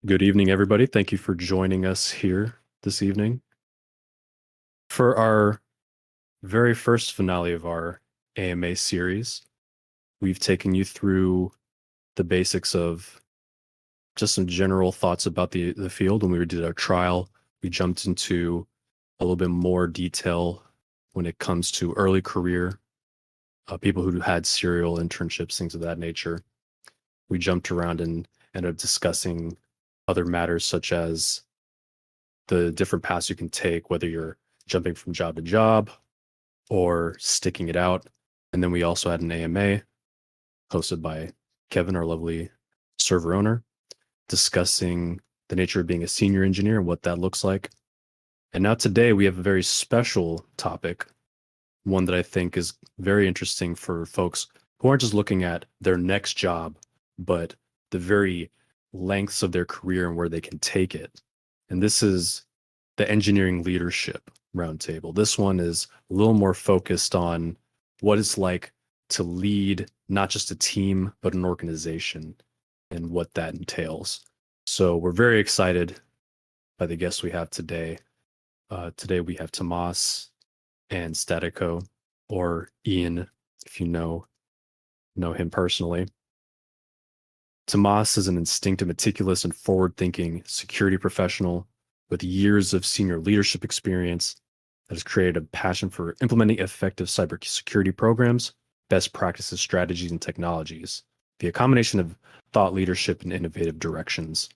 Good evening, everybody. Thank you for joining us here this evening. For our very first finale of our AMA series, we've taken you through the basics of just some general thoughts about the field. When we did our trial, we jumped into a little bit more detail when it comes to early career, people who had serial internships, things of that nature. We jumped around and ended up discussing other matters such as the different paths you can take, whether you're jumping from job to job or sticking it out. And then we also had an AMA hosted by Kevin, our lovely server owner, discussing the nature of being a senior engineer and what that looks like. And now today we have a very special topic, one that I think is very interesting for folks who aren't just looking at their next job, but the very lengths of their career and where they can take it. And this is the engineering leadership roundtable. This one is a little more focused on what it's like to lead not just a team, but an organization and what that entails. So we're very excited by the guests we have today. Today we have Tamas and Statico, or Ian, if you know him personally. Tamas is an instinctive, meticulous, and forward-thinking security professional with years of senior leadership experience that has created a passion for implementing effective cybersecurity programs, best practices, strategies, and technologies via a combination of thought leadership and innovative directions.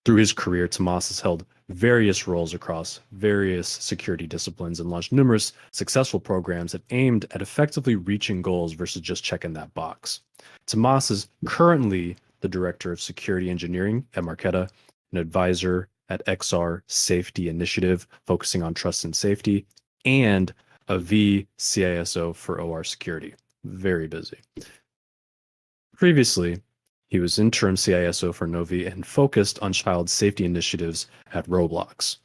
Through his career, Tamas has held various roles across various security disciplines and launched numerous successful programs that aimed at effectively reaching goals versus just checking that box. Tamas is currently the Director of Security Engineering at Marqeta, an advisor at XR Safety Initiative, focusing on trust and safety, and a VCISO for OR security. Very busy. Previously, he was interim CISO for Novi and focused on child safety initiatives at Roblox.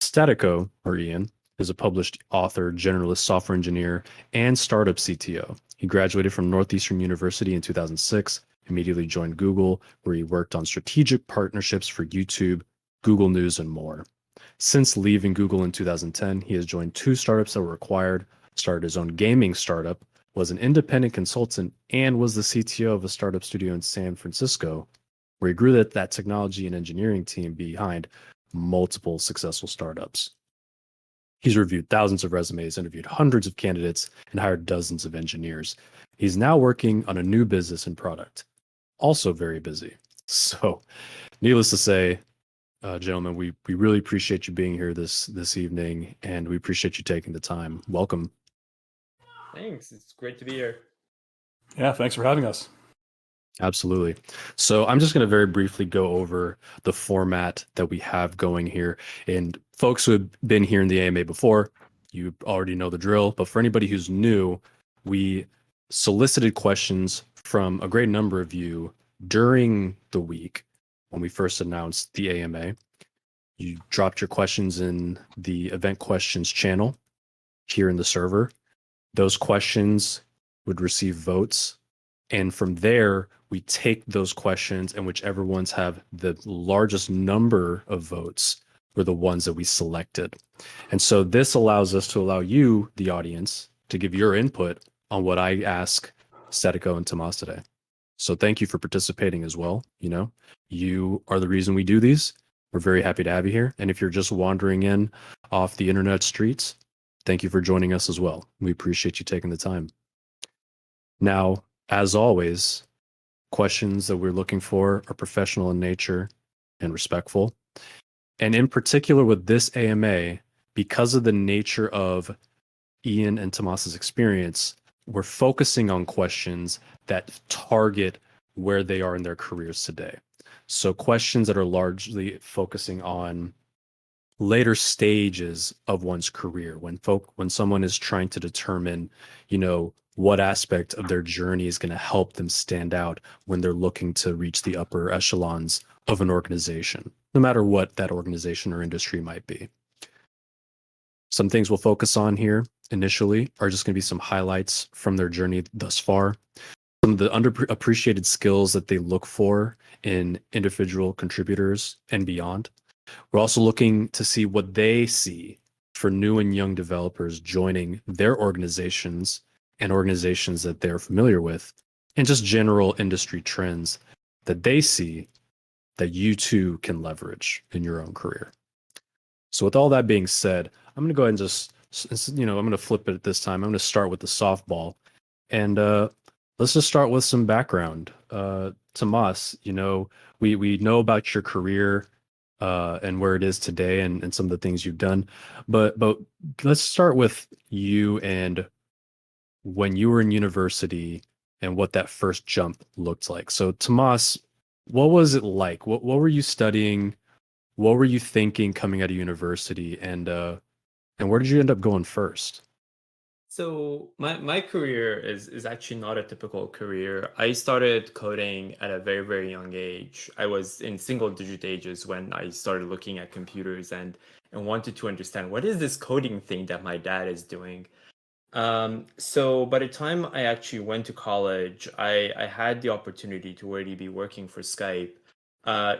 Statico, or Ian, is a published author, generalist software engineer, and startup CTO. He graduated from Northeastern University in 2006, immediately joined Google, where he worked on strategic partnerships for YouTube, Google News, and more. Since leaving Google in 2010, he has joined two startups that were acquired, started his own gaming startup, was an independent consultant, and was the CTO of a startup studio in San Francisco, where he grew that technology and engineering team behind multiple successful startups. He's reviewed thousands of resumes, interviewed hundreds of candidates, and hired dozens of engineers. He's now working on a new business and product. Also very busy. So, needless to say, gentlemen, we really appreciate you being here this evening, and we appreciate you taking the time. Welcome. Thanks. It's great to be here. Yeah, thanks for having us. Absolutely. So I'm just going to very briefly go over the format that we have going here. And folks who have been here in the AMA before, you already know the drill. But for anybody who's new, we solicited questions from a great number of you during the week when we first announced the AMA. You dropped your questions in the event questions channel here in the server. Those questions would receive votes. And from there, we take those questions, and whichever ones have the largest number of votes were the ones that we selected. And so this allows us to allow you, the audience, to give your input on what I ask Statico and Tamas today. So thank you for participating as well. You are the reason we do these. We're very happy to have you here. And if you're just wandering in off the internet streets, thank you for joining us as well. We appreciate you taking the time. Now, as always, questions that we're looking for are professional in nature and respectful. And in particular with this AMA, because of the nature of Ian and Tamas's experience, we're focusing on questions that target where they are in their careers today. So questions that are largely focusing on later stages of one's career, when someone is trying to determine, what aspect of their journey is going to help them stand out when they're looking to reach the upper echelons of an organization, no matter what that organization or industry might be. Some things we'll focus on here initially are just going to be some highlights from their journey thus far. some of the underappreciated skills that they look for in individual contributors and beyond. We're also looking to see what they see for new and young developers joining their organizations and organizations that they're familiar with, and just general industry trends that they see that you too can leverage in your own career. So with all that being said, I'm going to go ahead and just, I'm going to flip it this time. I'm going to start with the softball. And let's just start with some background. Tamas, we know about your career and where it is today and some of the things you've done. But let's start with you and when you were in university and what that first jump looked like. So Tamas, what was it like? What were you studying? What were you thinking coming out of university? And where did you end up going first? So my career is actually not a typical career. I started coding at a very, very young age. I was in single digit ages when I started looking at computers and wanted to understand what is this coding thing that my dad is doing. So by the time I actually went to college, I had the opportunity to already be working for Skype.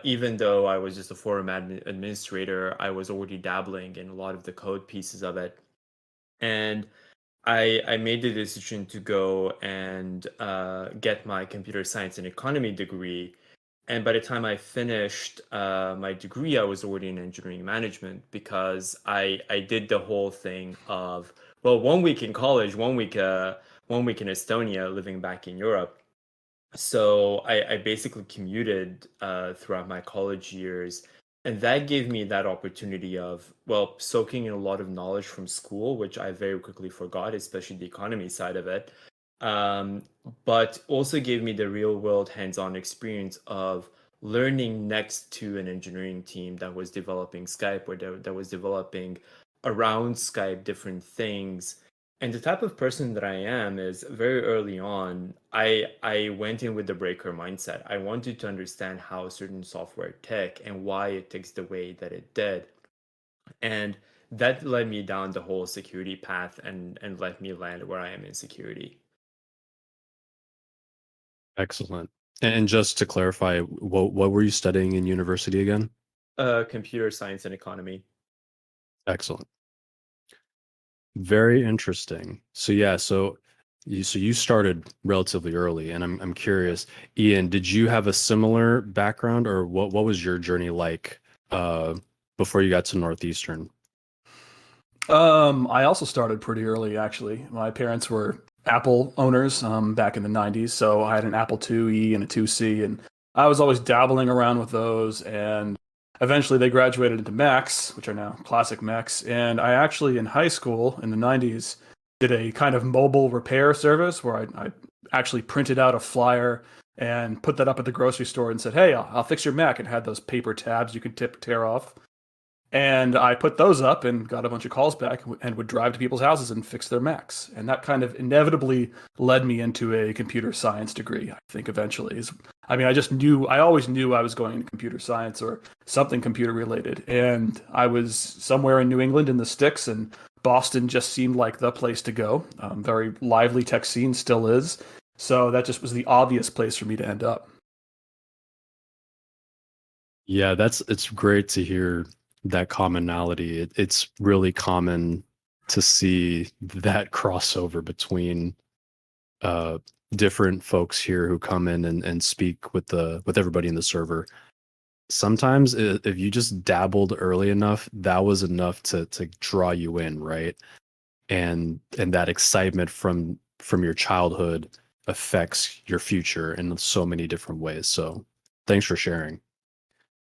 Even though I was just a forum administrator, I was already dabbling in a lot of the code pieces of it. And I made the decision to go and get my computer science and economy degree. And by the time I finished my degree, I was already in engineering management because I did the whole thing of, well, 1 week in college, 1 week in Estonia, living back in Europe. So I basically commuted throughout my college years, and that gave me that opportunity of, well, soaking in a lot of knowledge from school, which I very quickly forgot, especially the economy side of it. Um, but also gave me the real world hands-on experience of learning next to an engineering team that was developing Skype, or that was developing around Skype different things. And the type of person that I am is very early on, I went in with the breaker mindset. I wanted to understand how certain software tick and why it ticks the way that it did. And that led me down the whole security path and let me land where I am in security. Excellent. And just to clarify, what were you studying in university again? Computer science and economy. Excellent. Very interesting. So yeah, so you started relatively early, and I'm curious, Ian, did you have a similar background, or what was your journey like uh, before you got to Northeastern? I also started pretty early, actually. My parents were Apple owners back in the 90s, so I had an Apple IIe and a 2C, and I was always dabbling around with those. And eventually they graduated into Macs, which are now classic Macs. And I actually, in high school in the 90s, did a kind of mobile repair service where I actually printed out a flyer and put that up at the grocery store and said, "Hey, I'll fix your Mac," and had those paper tabs you could tear off. And I put those up and got a bunch of calls back and would drive to people's houses and fix their Macs. And that kind of inevitably led me into a computer science degree, I think, eventually. I mean, I always knew I was going into computer science or something computer related. And I was somewhere in New England in the sticks, and Boston just seemed like the place to go. Very lively tech scene, still is. So that just was the obvious place for me to end up. Yeah, it's great to hear that commonality. It's really common to see that crossover between uh, different folks here who come in and speak with everybody in the server. Sometimes if you just dabbled early enough, that was enough to draw you in, right? And that excitement from your childhood affects your future in so many different ways. So thanks for sharing.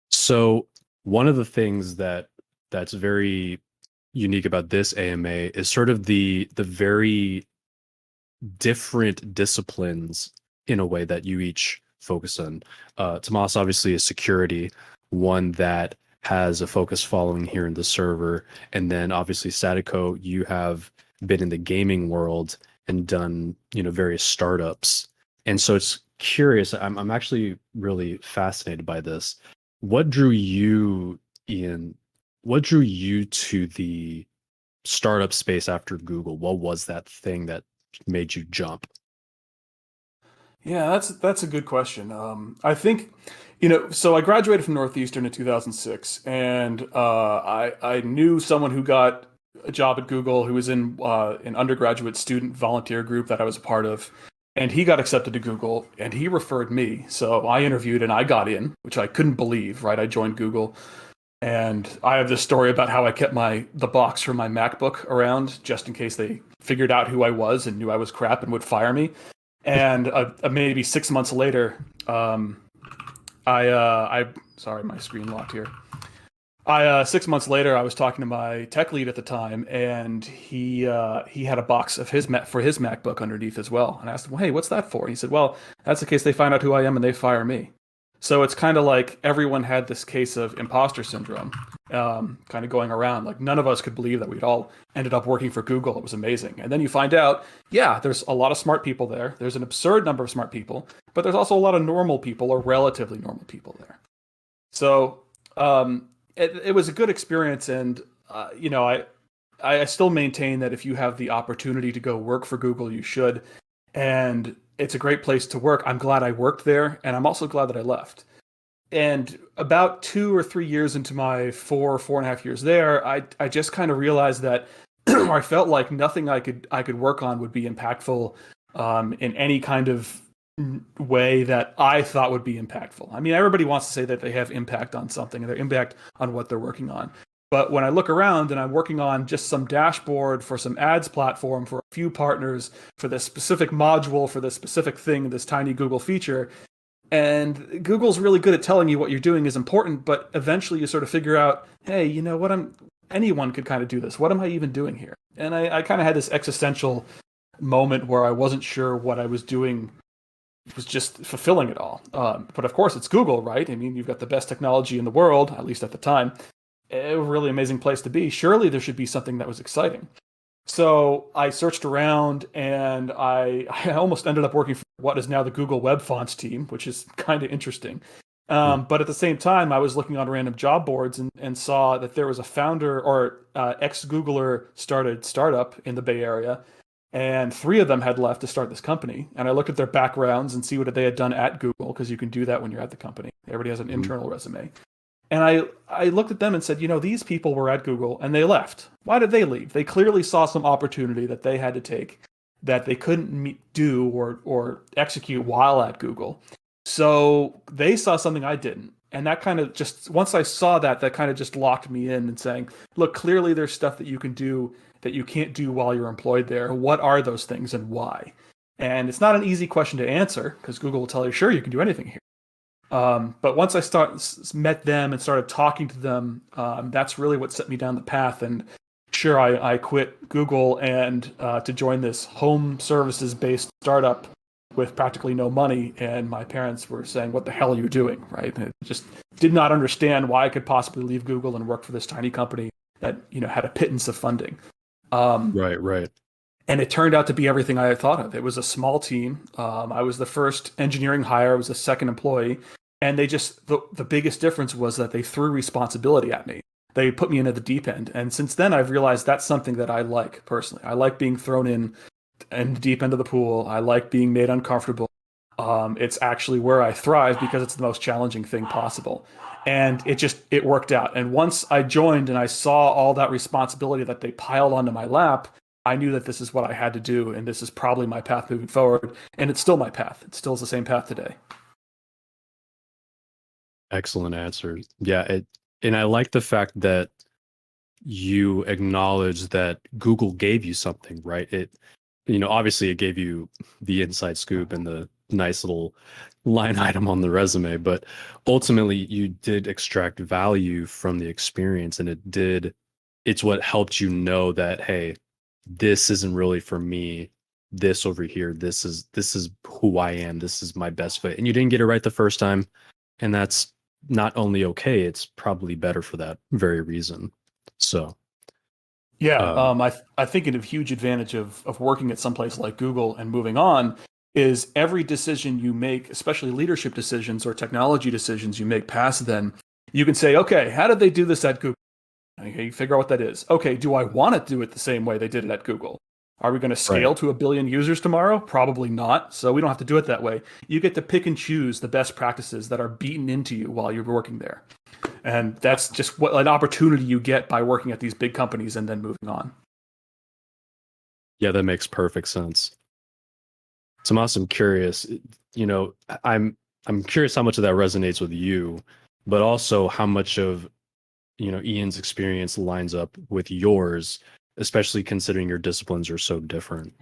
So one of the things that's very unique about this AMA is sort of the very different disciplines in a way that you each focus on. Tomas obviously is security, one that has a focus following here in the server, and then obviously Statico, you have been in the gaming world and done various startups, and so it's curious. I'm actually really fascinated by this. What drew you, Ian? What drew you to the startup space after Google? What was that thing that made you jump? Yeah, that's a good question. I think, so I graduated from Northeastern in 2006, and I knew someone who got a job at Google who was in an undergraduate student volunteer group that I was a part of, and he got accepted to Google, and he referred me. So I interviewed and I got in, which I couldn't believe. Right, I joined Google, and I have this story about how I kept the box from my MacBook around just in case they figured out who I was and knew I was crap and would fire me. And maybe 6 months later, I sorry, my screen locked here. 6 months later, I was talking to my tech lead at the time, and he had a box of for his MacBook underneath as well. And I asked him, well, "Hey, what's that for?" And he said, "Well, that's in case they find out who I am and they fire me." So it's kind of like everyone had this case of imposter syndrome, kind of going around. Like none of us could believe that we'd all ended up working for Google. It was amazing. And then you find out, yeah, there's a lot of smart people there. There's an absurd number of smart people, but there's also a lot of normal people or relatively normal people there. So it was a good experience. And, I still maintain that if you have the opportunity to go work for Google, you should. And it's a great place to work. I'm glad I worked there, and I'm also glad that I left. And about 2 or 3 years into my 4.5 years there, I just kind of realized that I felt like nothing I could work on would be impactful in any kind of way that I thought would be impactful. I mean, everybody wants to say that they have impact on something and their impact on what they're working on. But when I look around and I'm working on just some dashboard for some ads platform for a few partners for this specific module, for this specific thing, this tiny Google feature, and Google's really good at telling you what you're doing is important, but eventually you sort of figure out, hey, you know what, anyone could kind of do this. What am I even doing here? And I kind of had this existential moment where I wasn't sure what I was doing was just fulfilling it all. But of course, it's Google, right? I mean, you've got the best technology in the world, at least at the time. A really amazing place to be. Surely there should be something that was exciting. So I searched around, and I almost ended up working for what is now the Google Web Fonts team, which is kind of interesting. But at the same time, I was looking on random job boards and saw that there was a founder or ex-Googler started startup in the Bay Area, and 3 of them had left to start this company. And I looked at their backgrounds and see what they had done at Google, because you can do that when you're at the company. Everybody has an internal resume. And I looked at them and said, these people were at Google and they left. Why did they leave? They clearly saw some opportunity that they had to take that they couldn't do or execute while at Google. So they saw something I didn't. And that kind of just, once I saw that kind of just locked me in and saying, look, clearly there's stuff that you can do that you can't do while you're employed there. What are those things and why? And it's not an easy question to answer, because Google will tell you, sure, you can do anything here. But once I met them and started talking to them, that's really what set me down the path. And sure, I quit Google and to join this home services based startup with practically no money. And my parents were saying, "What the hell are you doing?" Right? And I just did not understand why I could possibly leave Google and work for this tiny company that had a pittance of funding. Right. And it turned out to be everything I had thought of. It was a small team. I was the first engineering hire. I was the second employee. And they just, the biggest difference was that they threw responsibility at me. They put me into the deep end. And since then, I've realized that's something that I like personally. I like being thrown in the deep end of the pool. I like being made uncomfortable. It's actually where I thrive because it's the most challenging thing possible. And it worked out. And once I joined and I saw all that responsibility that they piled onto my lap, I knew that this is what I had to do. And this is probably my path moving forward. And it's still my path. It still is the same path today. Excellent answer. Yeah, and I like the fact that you acknowledge that Google gave you something, right? Obviously it gave you the inside scoop and the nice little line item on the resume, but ultimately you did extract value from the experience, and it's what helped you know that, hey, this isn't really for me. This over here, this is who I am. This is my best fit. And you didn't get it right the first time, and that's not only okay, it's probably better for that very reason. So yeah, I think a huge advantage of working at someplace like Google and moving on is every decision you make, especially leadership decisions or technology decisions you make past then, you can say, okay, how did they do this at Google? Okay, you figure out what that is. Okay, do I want to do it the same way they did it at Google? Are we going to Right. scale to 1 billion users tomorrow? Probably not. So we don't have to do it that way. You get to pick and choose the best practices that are beaten into you while you're working there. And that's just what an opportunity you get by working at these big companies and then moving on. Yeah, that makes perfect sense. Tamas, I'm curious, you know, I'm curious how much of that resonates with you, but also how much of, you know, Ian's experience lines up with yours, especially considering your disciplines are so different.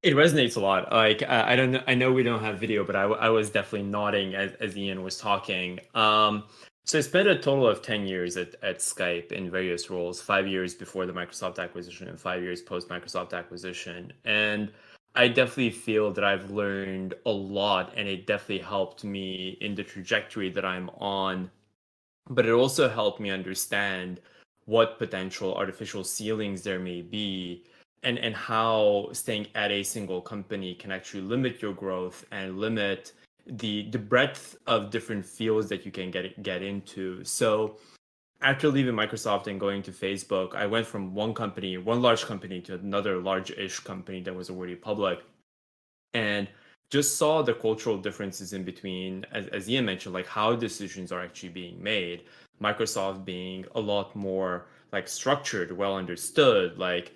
It resonates a lot. Like I don't know, I know we don't have video, but I was definitely nodding as Ian was talking. So I spent a total of 10 years at Skype in various roles, 5 years before the Microsoft acquisition and 5 years post Microsoft acquisition. And I definitely feel that I've learned a lot, and it definitely helped me in the trajectory that I'm on. But it also helped me understand what potential artificial ceilings there may be, and how staying at a single company can actually limit your growth and limit the breadth of different fields that you can get into. So after leaving Microsoft and going to Facebook, I went from one large company, to another large-ish company that was already public, and just saw the cultural differences in between, as Ian mentioned, like how decisions are actually being made. Microsoft being a lot more like structured, well understood, like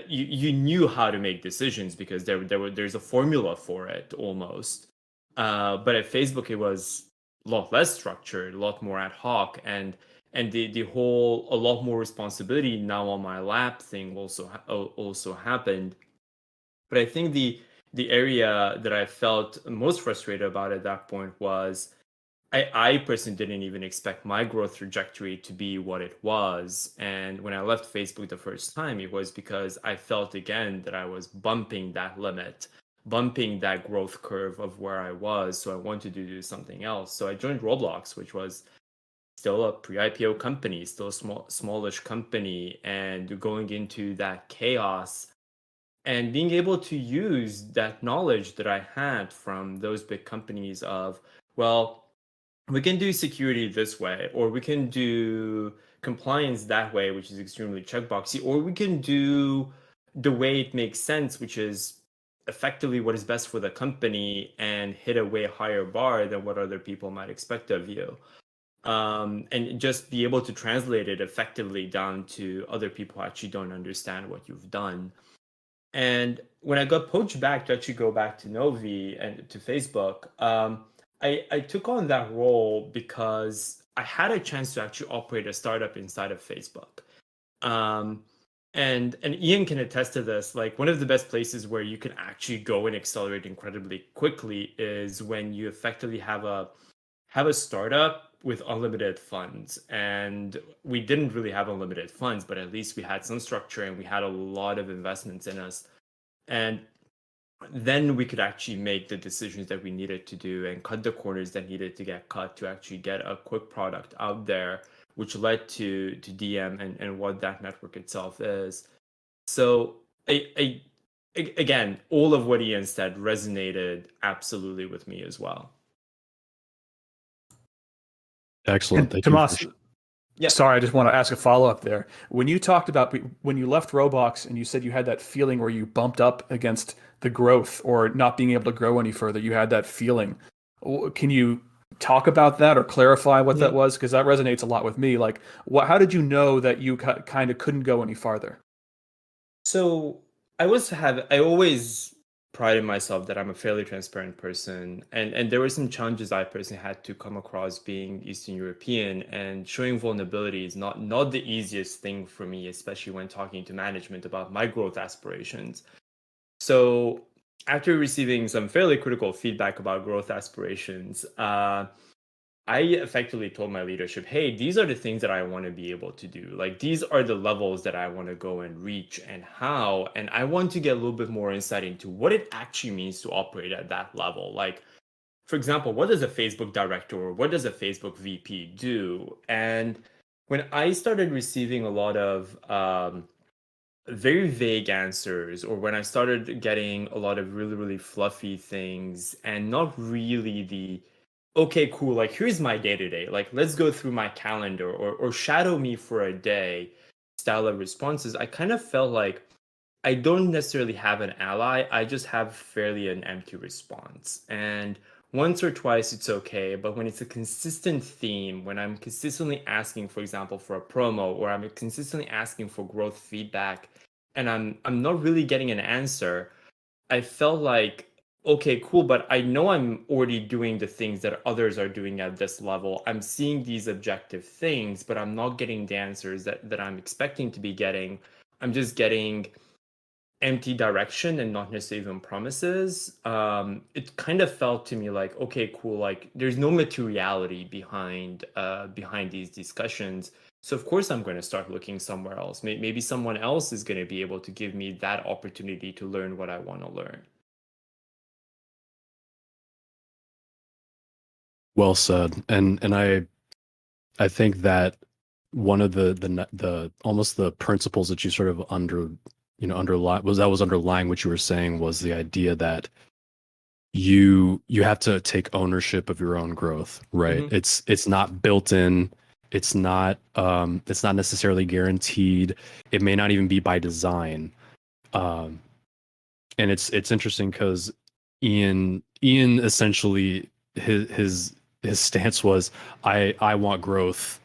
you knew how to make decisions because there's a formula for it almost. But at Facebook, it was a lot less structured, a lot more ad hoc, and the whole a lot more responsibility now on my lap thing also happened. But I think the area that I felt most frustrated about at that point was I personally didn't even expect my growth trajectory to be what it was. And when I left Facebook the first time, it was because I felt again that I was bumping that limit, bumping that growth curve of where I was. So I wanted to do something else. So I joined Roblox, which was still a pre-IPO company, still a smallish company, and going into that chaos and being able to use that knowledge that I had from those big companies of, well, we can do security this way, or we can do compliance that way, which is extremely checkboxy, or we can do the way it makes sense, which is effectively what is best for the company and hit a way higher bar than what other people might expect of you. And just be able to translate it effectively down to other people who actually don't understand what you've done. And when I got poached back to actually go back to Novi and to Facebook, I took on that role because I had a chance to actually operate a startup inside of Facebook. Um, and Ian can attest to this. Like one of the best places where you can actually go and accelerate incredibly quickly is when you effectively have a startup with unlimited funds. And we didn't really have unlimited funds, but at least we had some structure and we had a lot of investments in us. And then we could actually make the decisions that we needed to do and cut the corners that needed to get cut to actually get a quick product out there, which led to DM and what that network itself is. So again, all of what Ian said resonated absolutely with me as well. Excellent. And Thank you. Tamas, sorry, I just want to ask a follow-up there. When you talked about when you left Roblox and you said you had that feeling where you bumped up against the growth or not being able to grow any further, you had that feeling. Can you talk about that or clarify what that was? Because that resonates a lot with me. Like, how did you know that you kind of couldn't go any farther? So I always prided myself that I'm a fairly transparent person, and there were some challenges I personally had to come across being Eastern European, and showing vulnerability is not the easiest thing for me, especially when talking to management about my growth aspirations. So after receiving some fairly critical feedback about growth aspirations, I effectively told my leadership, hey, these are the things that I want to be able to do. Like, these are the levels that I want to go and reach and how. And I want to get a little bit more insight into what it actually means to operate at that level. Like, for example, what does a Facebook director or what does a Facebook VP do? And when I started receiving a lot of very vague answers, or when I started getting a lot of really, really fluffy things and not really the okay, cool, like here's my day to day, like let's go through my calendar or shadow me for a day style of responses, I kind of felt like I don't necessarily have an ally. I just have fairly an empty response. And once or twice, it's okay. But when it's a consistent theme, when I'm consistently asking, for example, for a promo, or I'm consistently asking for growth feedback, and I'm not really getting an answer, I felt like, okay, cool, but I know I'm already doing the things that others are doing at this level. I'm seeing these objective things, but I'm not getting the answers that I'm expecting to be getting. I'm just getting empty direction and not necessarily even promises. It kind of felt to me like, okay, cool, like there's no materiality behind these discussions. So of course I'm going to start looking somewhere else. Maybe someone else is going to be able to give me that opportunity to learn what I want to learn. Well said. And I think that one of the almost the principles that you sort of underlie was underlying what you were saying was the idea that you have to take ownership of your own growth, right? Mm-hmm. It's not built in, it's not necessarily guaranteed. It may not even be by design. Um, and it's interesting because Ian essentially his stance was I want growth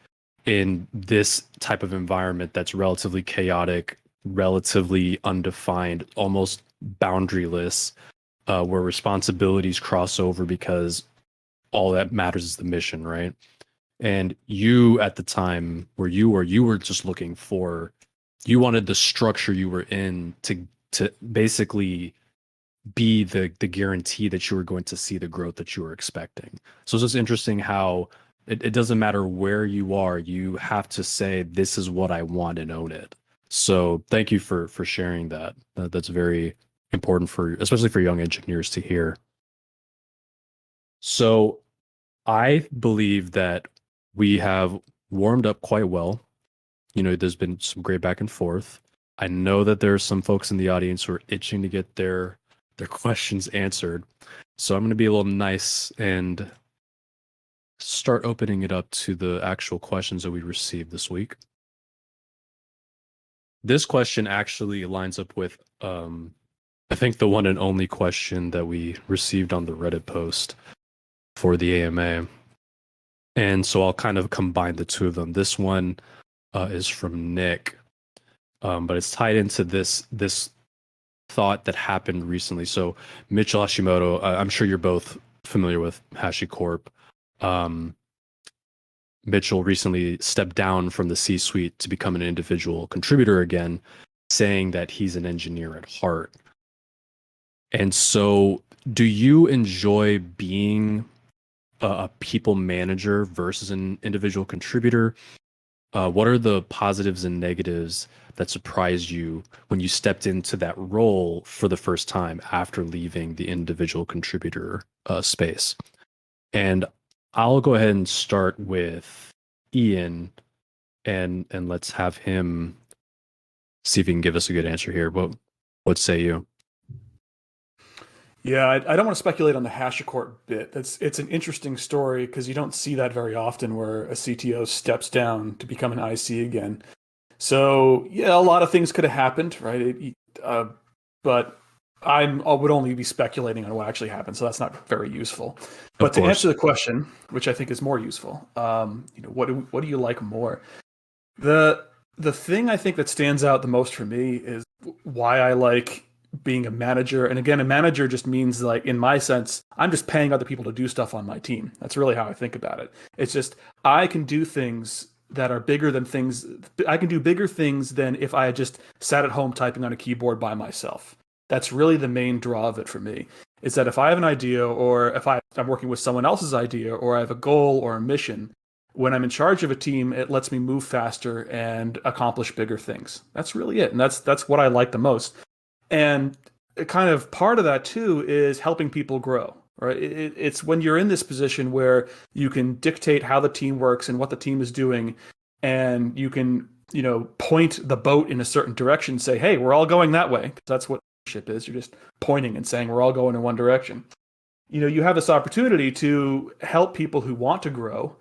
in this type of environment that's relatively chaotic, relatively undefined, almost boundaryless, where responsibilities cross over because all that matters is the mission, right? And you at the time where you were just looking for, you wanted the structure you were in to basically be the guarantee that you were going to see the growth that you were expecting. So it's just interesting how it doesn't matter where you are, you have to say this is what I want and own it. So thank you for sharing that. That's very important for especially for young engineers to hear. So I believe that we have warmed up quite well. You know, there's been some great back and forth. I know that there's some folks in the audience who are itching to get their questions answered. So I'm going to be a little nice and start opening it up to the actual questions that we received this week. This question actually lines up with, I think, the one and only question that we received on the Reddit post for the AMA. And so I'll kind of combine the two of them. This one is from Nick, but it's tied into this thought that happened recently. So Mitchell Hashimoto, I'm sure you're both familiar with HashiCorp. Mitchell recently stepped down from the C-suite to become an individual contributor again, saying that he's an engineer at heart. And so do you enjoy being a people manager versus an individual contributor? What are the positives and negatives that surprised you when you stepped into that role for the first time after leaving the individual contributor space? And I'll go ahead and start with Ian, and let's have him see if he can give us a good answer here. What say you? Yeah, I don't want to speculate on the HashiCorp bit. It's an interesting story because you don't see that very often where a CTO steps down to become an IC again. So yeah, a lot of things could have happened, right? But I would only be speculating on what actually happened, so that's not very useful. But to answer the question, which I think is more useful, what do you like more? The thing I think that stands out the most for me is why I like being a manager. And again, a manager just means, like, in my sense, I'm just paying other people to do stuff on my team. That's really how I think about it. It's just I can do things that are bigger than things. I can do bigger things than if I had just sat at home typing on a keyboard by myself. That's really the main draw of it for me. Is that if I have an idea, or if I'm working with someone else's idea, or I have a goal or a mission, when I'm in charge of a team, it lets me move faster and accomplish bigger things. That's really it. And that's what I like the most. And kind of part of that too is helping people grow, right? It's when you're in this position where you can dictate how the team works and what the team is doing, and you can, point the boat in a certain direction, say, hey, we're all going that way. That's what leadership is. You're just pointing and saying we're all going in one direction. You have this opportunity to help people who want to grow,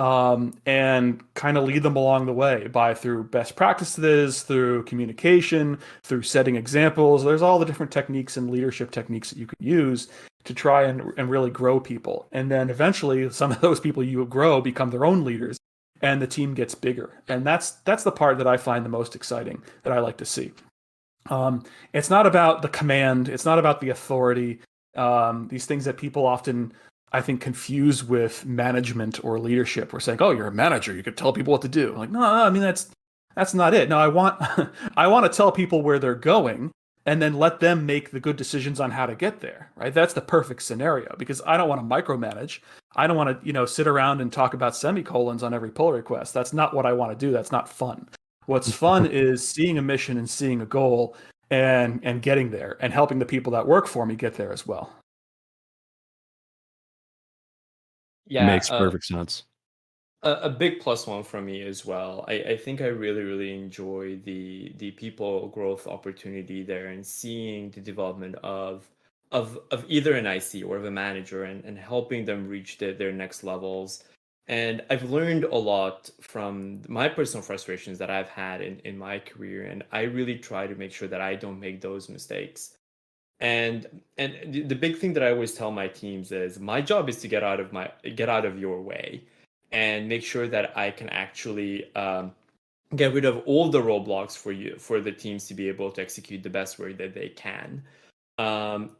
and kind of lead them along the way through best practices, through communication, through setting examples. There's all the different techniques and leadership techniques that you could use to try and really grow people. And then eventually some of those people you grow become their own leaders and the team gets bigger. And that's the part that I find the most exciting, that I like to see. It's not about the command. It's not about the authority. These things that people often, I think, confuse with management or leadership. We're saying, "Oh, you're a manager. You could tell people what to do." Like, no, I mean that's not it. No, I want I want to tell people where they're going, and then let them make the good decisions on how to get there. Right? That's the perfect scenario, because I don't want to micromanage. I don't want to, sit around and talk about semicolons on every pull request. That's not what I want to do. That's not fun. What's fun is seeing a mission and seeing a goal and getting there and helping the people that work for me get there as well. Yeah, Makes perfect sense. a big plus one for me as well. I think I really, really enjoy the people growth opportunity there, and seeing the development of either an IC or of a manager, and helping them reach their next levels. And I've learned a lot from my personal frustrations that I've had in my career, and I really try to make sure that I don't make those mistakes. And the big thing that I always tell my teams is, my job is to get out of your way, and make sure that I can actually get rid of all the roadblocks for the teams to be able to execute the best way that they can.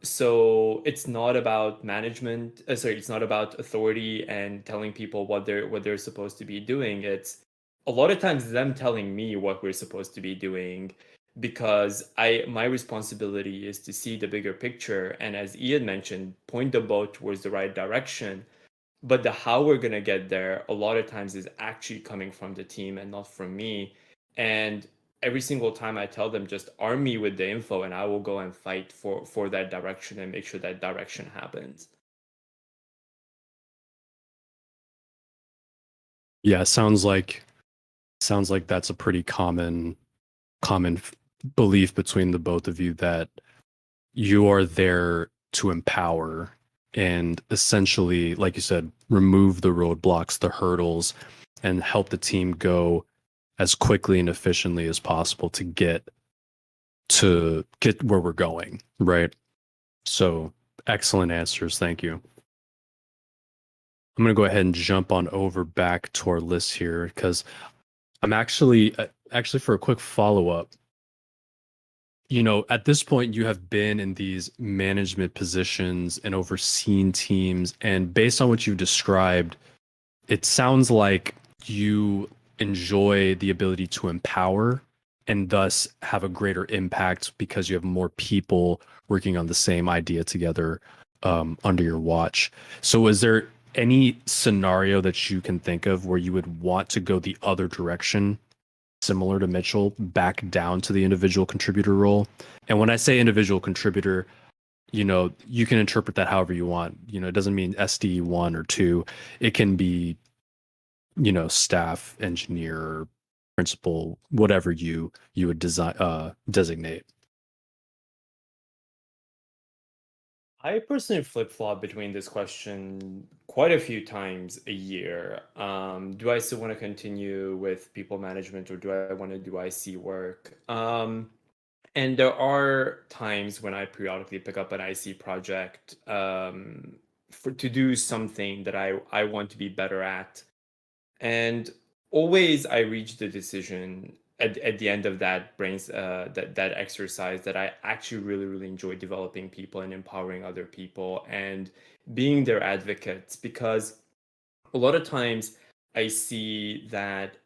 So it's not about management. Sorry, it's not about authority and telling people what they're supposed to be doing. It's a lot of times them telling me what we're supposed to be doing, because my responsibility is to see the bigger picture, and, as Ian mentioned, point the boat towards the right direction. But the how we're gonna get there a lot of times is actually coming from the team and not from me. And every single time I tell them, just arm me with the info and I will go and fight for that direction and make sure that direction happens. Yeah, sounds like that's a pretty common belief between the both of you, that you are there to empower and essentially, like you said, remove the roadblocks, the hurdles, and help the team go as quickly and efficiently as possible to get where we're going, right? So excellent answers. Thank you. I'm going to go ahead and jump on over back to our list here, because I'm actually for a quick follow-up. At this point, you have been in these management positions and overseen teams, and based on what you've described, it sounds like you enjoy the ability to empower and thus have a greater impact because you have more people working on the same idea together under your watch. So, is there any scenario that you can think of where you would want to go the other direction, similar to Mitchell, back down to the individual contributor role? And when I say individual contributor, you can interpret that however you want. It doesn't mean SD 1 or 2. It can be, staff, engineer, principal, whatever you would designate. I personally flip-flop between this question quite a few times a year. Do I still want to continue with people management, or do I want to do IC work? And there are times when I periodically pick up an IC project to do something that I want to be better at. And always I reach the decision at the end of that that exercise, that I actually really, really enjoy developing people and empowering other people and being their advocates. Because a lot of times I see that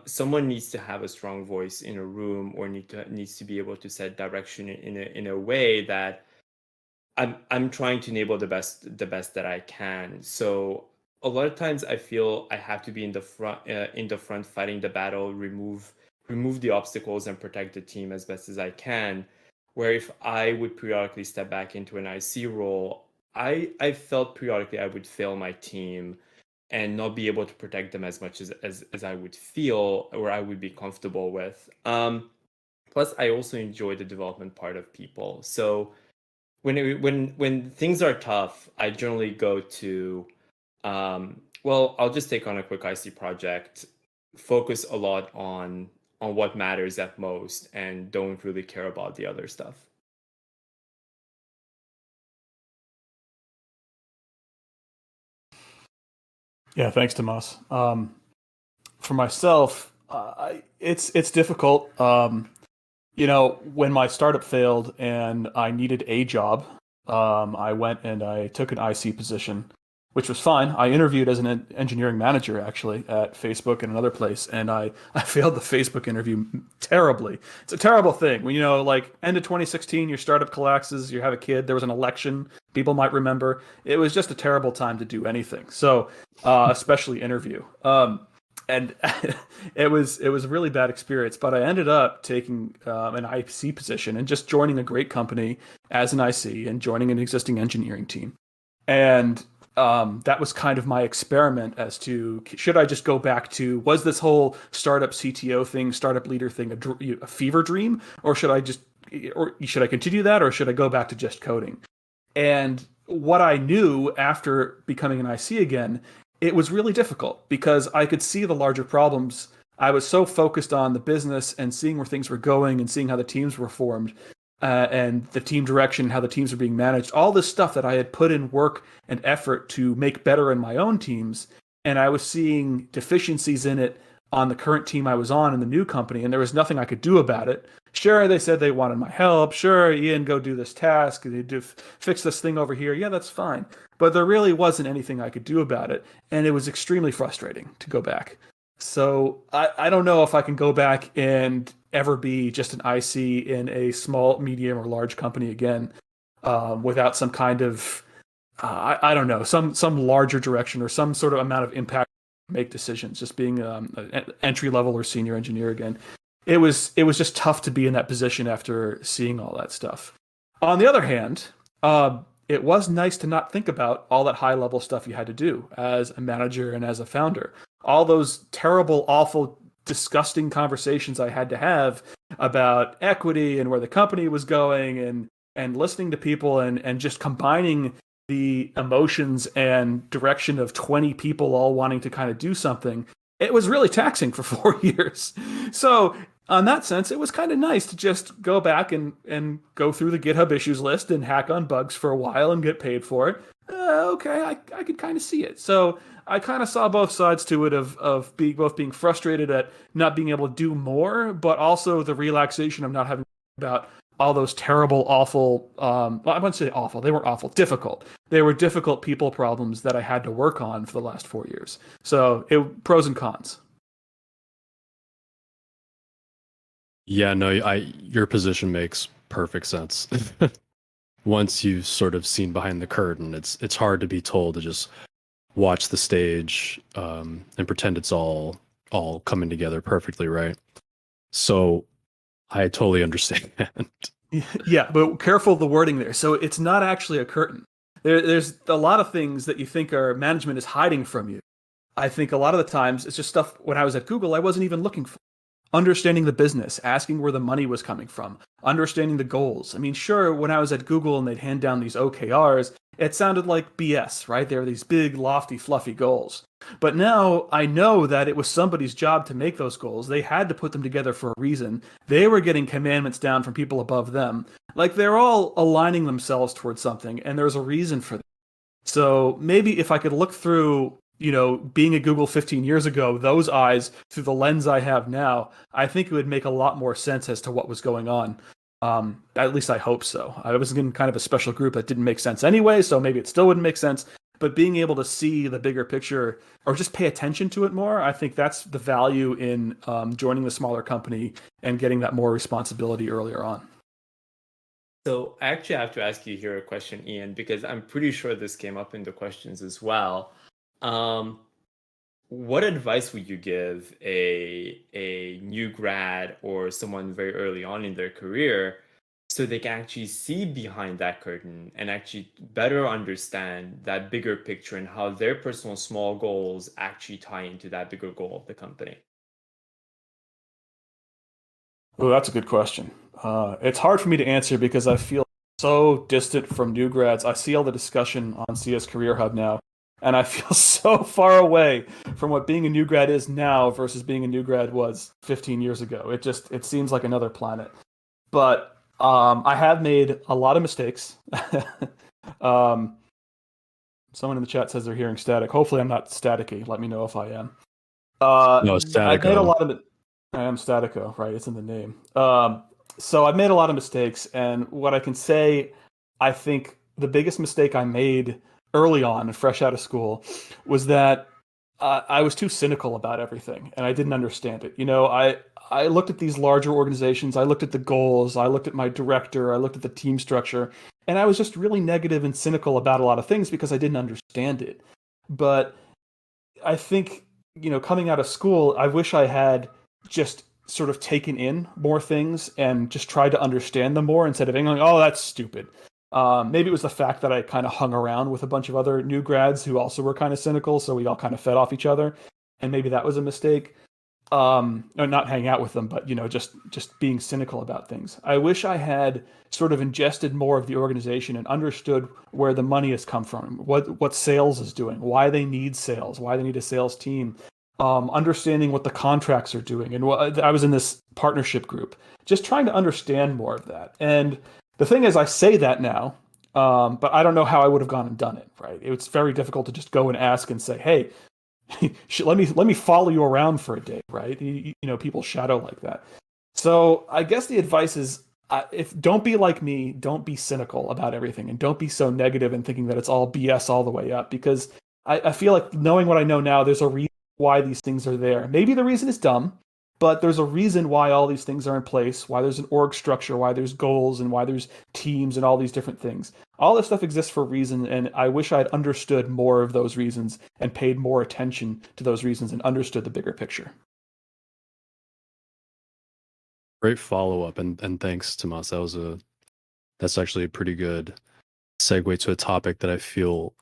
someone needs to have a strong voice in a room, or needs to be able to set direction in a way that I'm trying to enable the best that I can. So a lot of times I feel I have to be in the front fighting the battle, remove the obstacles and protect the team as best as I can. Where if I would periodically step back into an IC role, I felt periodically I would fail my team and not be able to protect them as much as I would feel, or I would be comfortable with. Plus, I also enjoy the development part of people. So when things are tough, I generally go to Well, I'll just take on a quick IC project, focus a lot on what matters at most, and don't really care about the other stuff. Yeah, thanks, Tamas. For myself, it's difficult. When my startup failed and I needed a job, I went and I took an IC position, which was fine. I interviewed as an engineering manager actually at Facebook and another place, and I failed the Facebook interview terribly. It's a terrible thing when like end of 2016, your startup collapses, you have a kid, there was an election, people might remember. It was just a terrible time to do anything. So, especially interview. And it was a really bad experience. But I ended up taking an IC position and just joining a great company as an IC and joining an existing engineering team. And that was kind of my experiment as to should I just go back to was this whole startup CTO thing, startup leader thing a fever dream, or should I continue that, or should I go back to just coding? And what I knew after becoming an IC again, it was really difficult because I could see the larger problems. I was so focused on the business and seeing where things were going and seeing how the teams were formed and the team direction, how the teams are being managed, all this stuff that I had put in work and effort to make better in my own teams. And I was seeing deficiencies in it on the current team I was on in the new company, and there was nothing I could do about it. Sure, they said they wanted my help. Sure, Ian, go do this task. They do fix this thing over here. Yeah, that's fine. But there really wasn't anything I could do about it, and it was extremely frustrating to go back. So I don't know if I can go back and ever be just an IC in a small, medium, or large company again without some kind of I don't know, some larger direction or some sort of amount of impact to make decisions. Just being an entry level or senior engineer again. It was just tough to be in that position after seeing all that stuff. On the other hand, it was nice to not think about all that high level stuff you had to do as a manager and as a founder. All those terrible, awful, disgusting conversations I had to have about equity and where the company was going and listening to people and just combining the emotions and direction of 20 people all wanting to kind of do something. It was really taxing for 4 years. So on that sense, it was kind of nice to just go back and go through the GitHub issues list and hack on bugs for a while and get paid for it. Okay, I could kind of see it. So I kind of saw both sides to it of being frustrated at not being able to do more, but also the relaxation of not having to think about all those terrible, awful, well, I wouldn't say awful, they weren't awful, difficult. They were difficult people problems that I had to work on for the last 4 years. So pros and cons. Yeah, no, your position makes perfect sense. Once you've sort of seen behind the curtain, it's hard to be told to just watch the stage and pretend it's all coming together perfectly, right? So I totally understand. Yeah, but careful the wording there. So it's not actually a curtain. There's a lot of things that you think our management is hiding from you. I think a lot of the times it's just stuff when I was at Google I wasn't even looking for. Understanding the business, asking where the money was coming from, understanding the goals. I mean, sure, when I was at Google and they'd hand down these OKRs, it sounded like BS, right? They were these big, lofty, fluffy goals. But now I know that it was somebody's job to make those goals. They had to put them together for a reason. They were getting commandments down from people above them. Like they're all aligning themselves towards something, and there's a reason for that. So maybe if I could look through being at Google 15 years ago, those eyes through the lens I have now, I think it would make a lot more sense as to what was going on. At least I hope so. I was in kind of a special group that didn't make sense anyway, so maybe it still wouldn't make sense. But being able to see the bigger picture or just pay attention to it more, I think that's the value in joining the smaller company and getting that more responsibility earlier on. So I actually have to ask you here a question, Ian, because I'm pretty sure this came up in the questions as well. What advice would you give a new grad or someone very early on in their career so they can actually see behind that curtain and actually better understand that bigger picture and how their personal small goals actually tie into that bigger goal of the company? Oh, that's a good question. It's hard for me to answer because I feel so distant from new grads. I see all the discussion on CS Career Hub now And I feel so far away from what being a new grad is now versus being a new grad was 15 years ago. It seems like another planet. But I have made a lot of mistakes. um, someone in the chat says they're hearing static. Hopefully, I'm not staticky. Let me know if I am. No, I've made a statico. lot of. I am statico, right? It's in the name. So I've made a lot of mistakes, and what I can say, I think the biggest mistake I made early on, fresh out of school, was that I was too cynical about everything, and I didn't understand it. I looked at these larger organizations, I looked at the goals, I looked at my director, I looked at the team structure, and I was just really negative and cynical about a lot of things because I didn't understand it. But I think, coming out of school, I wish I had just sort of taken in more things and just tried to understand them more instead of being like, oh, that's stupid. Maybe it was the fact that I kind of hung around with a bunch of other new grads who also were kind of cynical, so we all kind of fed off each other, and maybe that was a mistake. Or not hang out with them, but just being cynical about things. I wish I had sort of ingested more of the organization and understood where the money has come from, what sales is doing, why they need sales, why they need a sales team, understanding what the contracts are doing. And I was in this partnership group, just trying to understand more of that. And the thing is, I say that now, but I don't know how I would have gone and done it. Right? It's very difficult to just go and ask and say, "Hey, let me follow you around for a day," right? People shadow like that. So I guess the advice is, if don't be like me, don't be cynical about everything, and don't be so negative and thinking that it's all BS all the way up. Because I feel like, knowing what I know now, there's a reason why these things are there. Maybe the reason is dumb, but there's a reason why all these things are in place, why there's an org structure, why there's goals, and why there's teams and all these different things. All this stuff exists for a reason, and I wish I'd understood more of those reasons and paid more attention to those reasons and understood the bigger picture. Great follow up, and thanks, Tamas. That's actually a pretty good segue to a topic that I feel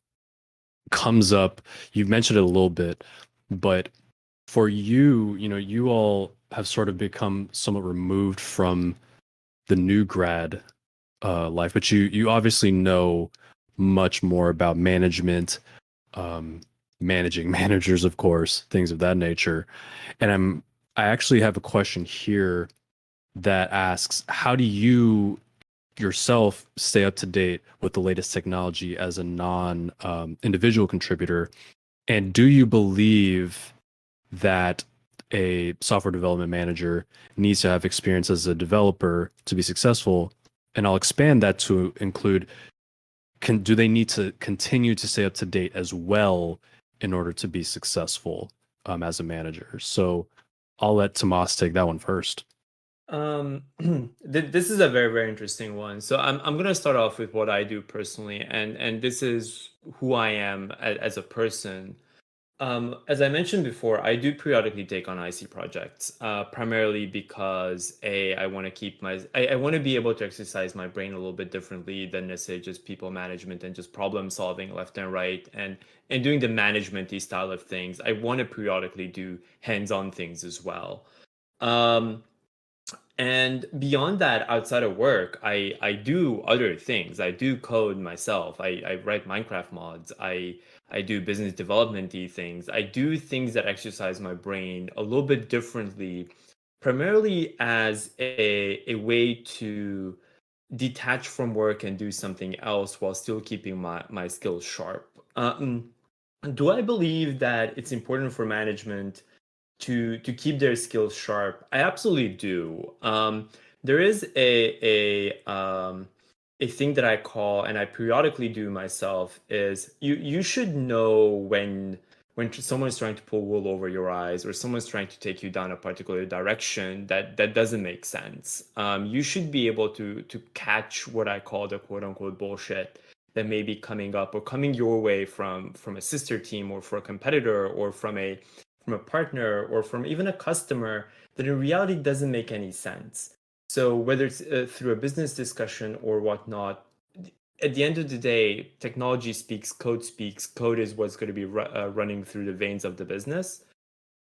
comes up. You've mentioned it a little bit, but for you, you all have sort of become somewhat removed from the new grad life, but you obviously know much more about management, managing managers, of course, things of that nature. And I actually have a question here that asks, how do you yourself stay up to date with the latest technology as a non individual contributor? And do you believe that a software development manager needs to have experience as a developer to be successful? And I'll expand that to include, do they need to continue to stay up to date as well in order to be successful as a manager? So I'll let Tamas take that one first. This is a very, very interesting one. So I'm gonna start off with what I do personally, and this is who I am as a person. As I mentioned before, I do periodically take on IC projects, primarily because I want to I want to be able to exercise my brain a little bit differently than necessarily just people management and just problem solving left and right, and doing the management-y style of things. I want to periodically do hands-on things as well. And beyond that, outside of work, I do other things. I do code myself. I write Minecraft mods. I do business development-y things. I do things that exercise my brain a little bit differently, primarily as a way to detach from work and do something else while still keeping my skills sharp. Do I believe that it's important for management to keep their skills sharp? I absolutely do. There is a thing that I call, and I periodically do myself, is you should know when someone's trying to pull wool over your eyes, or someone's trying to take you down a particular direction that doesn't make sense. You should be able to catch what I call the quote unquote bullshit that may be coming up or coming your way from a sister team, or for a competitor, or from a partner, or from even a customer, that in reality doesn't make any sense. So whether it's through a business discussion or whatnot, at the end of the day, technology speaks, code is what's going to be running through the veins of the business.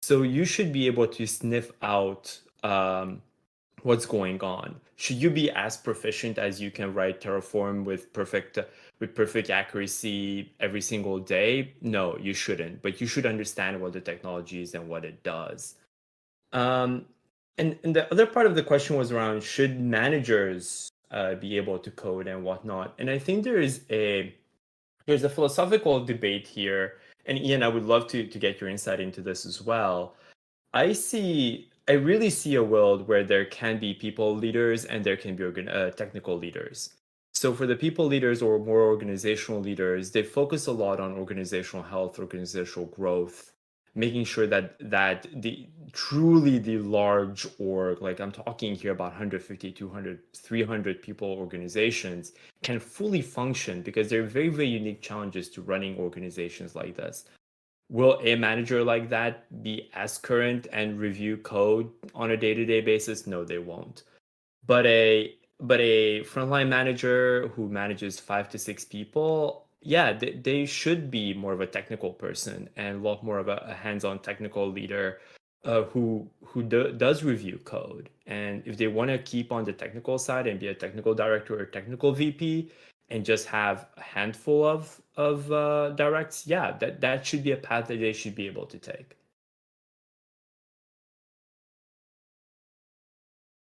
So you should be able to sniff out what's going on. Should you be as proficient as you can write Terraform with perfect accuracy every single day? No, you shouldn't. But you should understand what the technology is and what it does. Um, and the other part of the question was around, should managers be able to code and whatnot? And I think there's a philosophical debate here. And Ian, I would love to get your insight into this as well. I really see a world where there can be people leaders and there can be technical leaders. So for the people leaders or more organizational leaders, they focus a lot on organizational health, organizational growth, making sure that the truly the large org, like I'm talking here about 150, 200, 300 people organizations, can fully function, because there are very, very unique challenges to running organizations like this. Will a manager like that be as current and review code on a day-to-day basis? No, they won't. But a frontline manager who manages 5 to 6 people, yeah, they should be more of a technical person and a lot more of a hands-on technical leader, who does review code. And if they want to keep on the technical side and be a technical director or technical VP and just have a handful of directs, yeah, that should be a path that they should be able to take.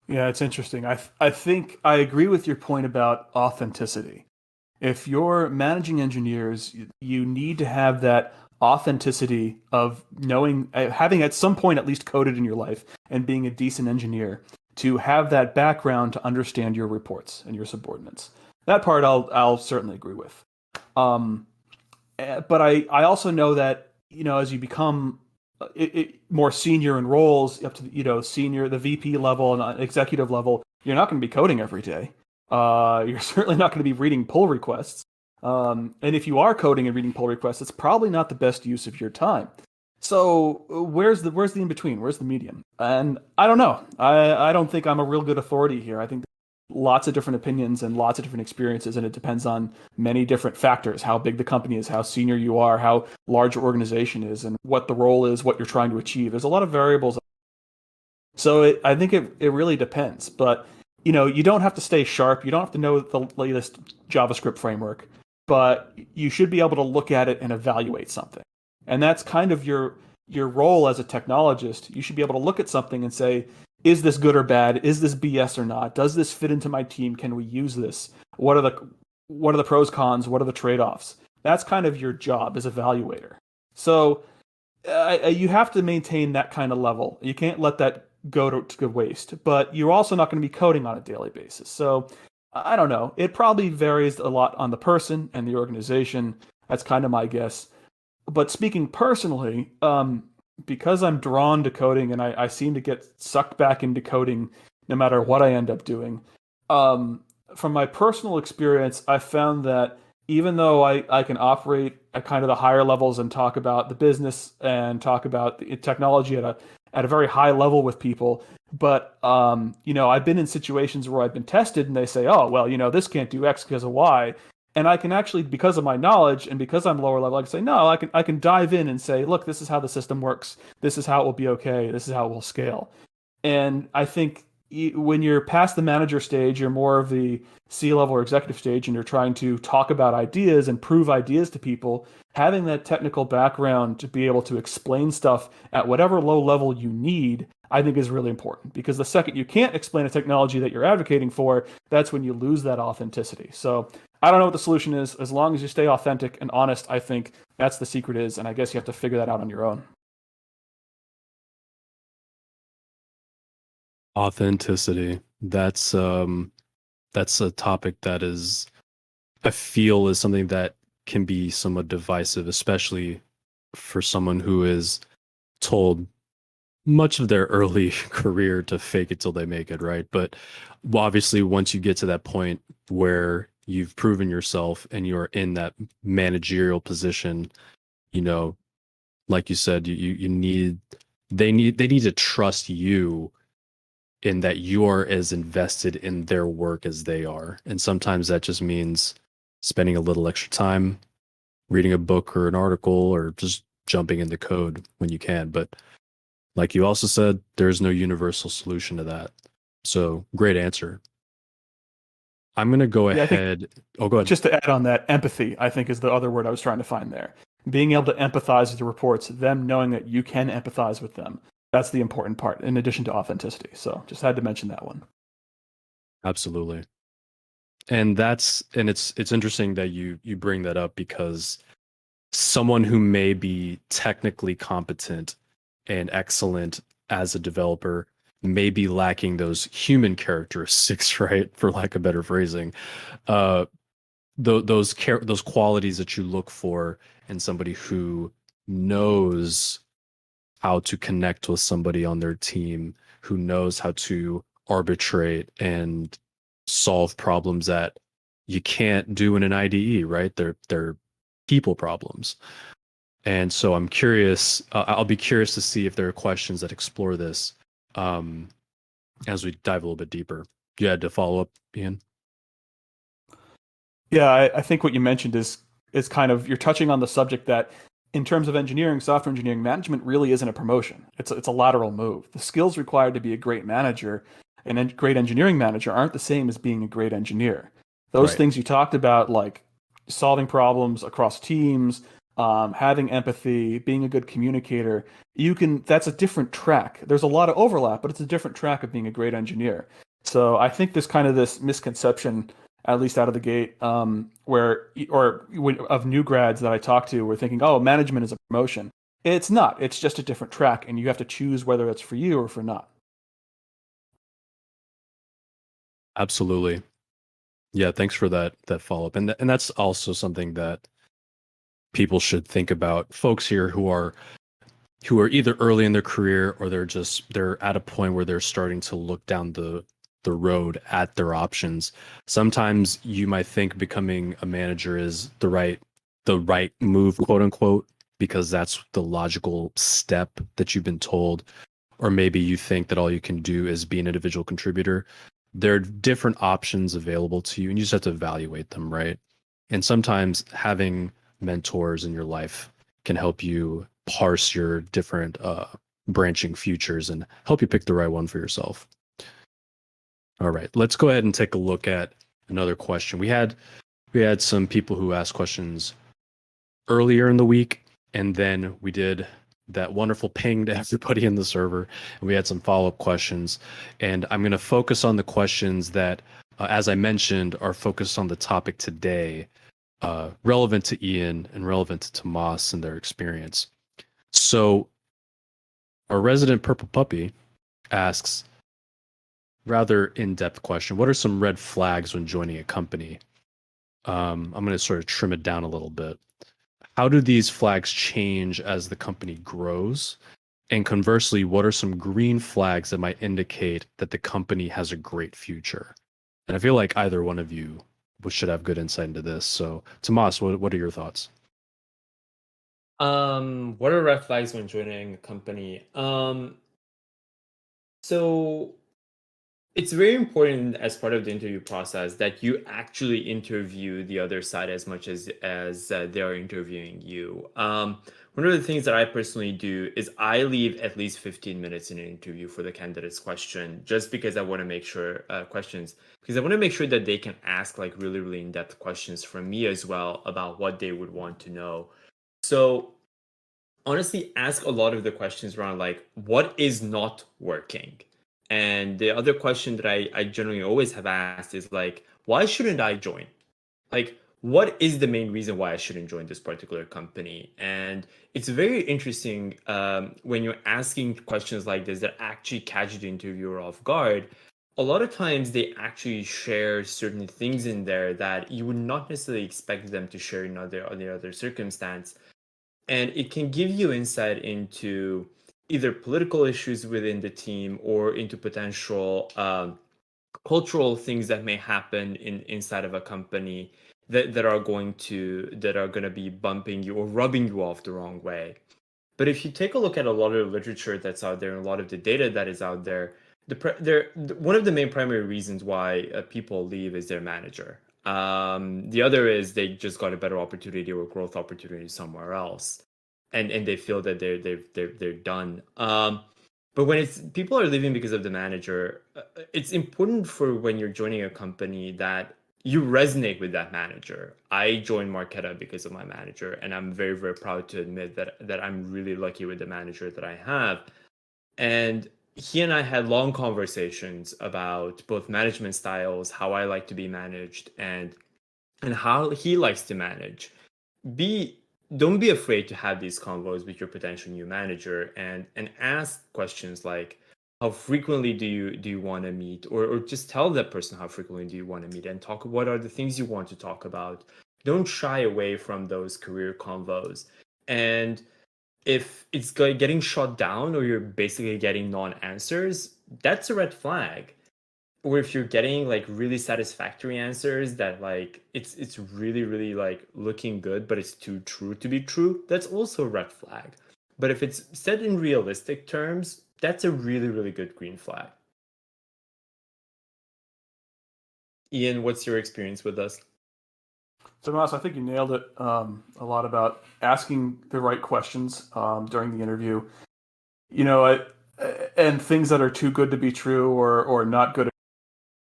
Yeah, it's interesting. I think I agree with your point about authenticity. If you're managing engineers, you need to have that authenticity of knowing, having at some point at least coded in your life and being a decent engineer, to have that background to understand your reports and your subordinates. That part I'll certainly agree with. Um, but I also know that, as you become more senior in roles, up to senior, the VP level and executive level, you're not going to be coding every day. You're certainly not going to be reading pull requests. And if you are coding and reading pull requests, it's probably not the best use of your time. So where's the in between? Where's the medium? And I don't know. I don't think I'm a real good authority here. I think lots of different opinions and lots of different experiences, and it depends on many different factors: how big the company is, how senior you are, how large your organization is, and what the role is, what you're trying to achieve. There's a lot of variables. So I think it really depends. But you don't have to stay sharp. You don't have to know the latest JavaScript framework, but you should be able to look at it and evaluate something. And that's kind of your role as a technologist. You should be able to look at something and say, is this good or bad? Is this BS or not? Does this fit into my team? Can we use this? What are the pros, cons? What are the trade-offs? That's kind of your job as evaluator. So you have to maintain that kind of level. You can't let that go to waste. But you're also not going to be coding on a daily basis. So I don't know. It probably varies a lot on the person and the organization. That's kind of my guess. But speaking personally, because I'm drawn to coding and I seem to get sucked back into coding no matter what I end up doing. From my personal experience, I found that even though I can operate at kind of the higher levels and talk about the business and talk about the technology at a very high level with people, but I've been in situations where I've been tested and they say, oh, well, this can't do X because of Y. And I can actually, because of my knowledge and because I'm lower level, I can say, no, I can dive in and say, look, this is how the system works. This is how it will be okay. This is how it will scale. And I think when you're past the manager stage, you're more of the C-level or executive stage, and you're trying to talk about ideas and prove ideas to people. Having that technical background to be able to explain stuff at whatever low level you need, I think is really important, because the second you can't explain a technology that you're advocating for, that's when you lose that authenticity. So I don't know what the solution is. As long as you stay authentic and honest, I think that's the secret is, and I guess you have to figure that out on your own. Authenticity. That's a topic that I feel is something that can be somewhat divisive, especially for someone who is told much of their early career to fake it till they make it, right? But obviously, once you get to that point where you've proven yourself and you're in that managerial position, like you said, you need they need to trust you in that you are as invested in their work as they are. And sometimes that just means spending a little extra time reading a book or an article or just jumping in the code when you can. But like you also said, there's no universal solution to that. So great answer. I'm going to go Yeah, I think ahead. Oh, go ahead. just to add on that, empathy, I think, is the other word I was trying to find there. Being able to empathize with the reports, them knowing that you can empathize with them. That's the important part, in addition to authenticity. So just had to mention that one. Absolutely. And it's interesting that you bring that up, because someone who may be technically competent and excellent as a developer may be lacking those human characteristics, right? For lack of better phrasing. Uh, those qualities that you look for in somebody who knows how to connect with somebody on their team, who knows how to arbitrate and solve problems that you can't do in an IDE, right? They're people problems. And so I'm curious, I'll be curious to see if there are questions that explore this um, as we dive a little bit deeper. You had to follow up, Ian? Yeah, I think what you mentioned is kind of, you're touching on the subject that in terms of engineering, software engineering, management really isn't a promotion. It's a lateral move. The skills required to be a great manager and a great engineering manager aren't the same as being a great engineer. Those Right. things you talked about, like solving problems across teams, having empathy, being a good communicator, that's a different track. There's a lot of overlap, but it's a different track of being a great engineer. So I think there's kind of this misconception, at least out of the gate, of new grads that I talk to, we're thinking, oh, management is a promotion. It's not. It's just a different track, and you have to choose whether it's for you or for not. Absolutely. Yeah, thanks for that follow up. And that's also something that people should think about. Folks here who are either early in their career, or they're at a point where they're starting to look down the road at their options. Sometimes you might think becoming a manager is the right move, quote unquote, because that's the logical step that you've been told. Or maybe you think that all you can do is be an individual contributor. There are different options available to you, and you just have to evaluate them, right? And sometimes having mentors in your life can help you parse your different branching futures and help you pick the right one for yourself. All right, let's go ahead and take a look at another question. We had some people who asked questions earlier in the week, and then we did that wonderful ping to everybody in the server, and we had some follow-up questions. And I'm going to focus on the questions that, as I mentioned, are focused on the topic today, relevant to Ian and relevant to Tamas and their experience. So our resident purple puppy asks, rather in-depth question: what are some red flags when joining a company? I'm going to sort of trim it down a little bit. How do these flags change as the company grows? And conversely, what are some green flags that might indicate that the company has a great future? And I feel like either one of you should have good insight into this. So, Tomas, what are your thoughts? What are red flags when joining a company? So it's very important as part of the interview process that you actually interview the other side as much as they are interviewing you. One of the things that I personally do is I leave at least 15 minutes in an interview for the candidate's question, just because I want to make sure questions, because I want to make sure that they can ask like really, really in-depth questions from me as well about what they would want to know. So honestly, ask a lot of the questions around like what is not working. And the other question that I generally always have asked is like, why shouldn't I join? Like, what is the main reason why I shouldn't join this particular company? And it's very interesting when you're asking questions like this that actually catch the interviewer off guard. A lot of times they actually share certain things in there that you would not necessarily expect them to share in other circumstance, and it can give you insight into either political issues within the team or into potential cultural things that may happen inside of a company that are going to be bumping you or rubbing you off the wrong way. But if you take a look at a lot of the literature that's out there and a lot of the data that is out there, one of the main primary reasons why people leave is their manager. The other is they just got a better opportunity or growth opportunity somewhere else, and they feel that they're done. But when it's people are leaving because of the manager, it's important for when you're joining a company that you resonate with that manager. I joined Marqeta because of my manager, and I'm very, very proud to admit that I'm really lucky with the manager that I have. And he and I had long conversations about both management styles, how I like to be managed, and how he likes to manage. Be Don't be afraid to have these convos with your potential new manager and ask questions like how frequently do you want to meet, or just tell that person how frequently do you want to meet and talk what are the things you want to talk about. Don't shy away from those career convos. And if it's getting shut down or you're basically getting non-answers, that's a red flag. Or if you're getting like really satisfactory answers that like it's really really like looking good but it's too true to be true, that's also a red flag. But if it's said in realistic terms, that's a really really good green flag. Ian, what's your experience with this? Tamas, I think you nailed it a lot about asking the right questions during the interview. And things that are too good to be true or not good.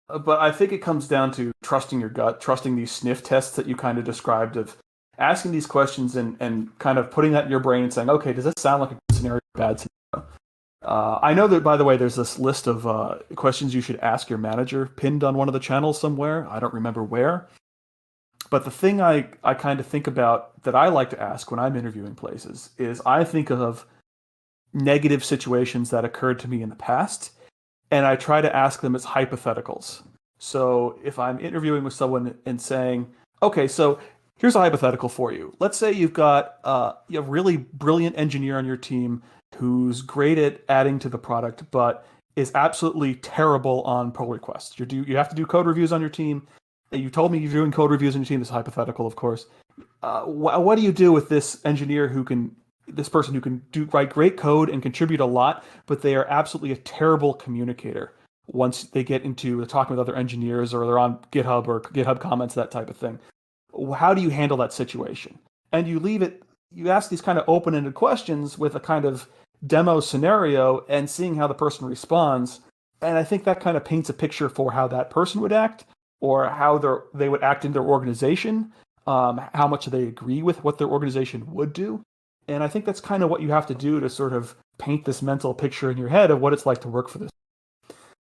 But I think it comes down to trusting your gut, trusting these sniff tests that you kind of described of asking these questions and kind of putting that in your brain and saying, okay, does this sound like a good scenario or a bad scenario? I know that, by the way, there's this list of questions you should ask your manager pinned on one of the channels somewhere. I don't remember where. But the thing I kind of think about that I like to ask when I'm interviewing places is I think of negative situations that occurred to me in the past, and I try to ask them as hypotheticals. So if I'm interviewing with someone and saying, okay, so here's a hypothetical for you. Let's say you've got a really brilliant engineer on your team who's great at adding to the product, but is absolutely terrible on pull requests. You have to do code reviews on your team. You told me you're doing code reviews on your team. This is hypothetical, of course. What do you do with this engineer this person who can write great code and contribute a lot, but they are absolutely a terrible communicator once they get into talking with other engineers or they're on GitHub or GitHub comments, that type of thing? How do you handle that situation? And you ask these kind of open-ended questions with a kind of demo scenario and seeing how the person responds. And I think that kind of paints a picture for how that person would act or how they would act in their organization, how much they agree with what their organization would do. And I think that's kind of what you have to do to sort of paint this mental picture in your head of what it's like to work for this.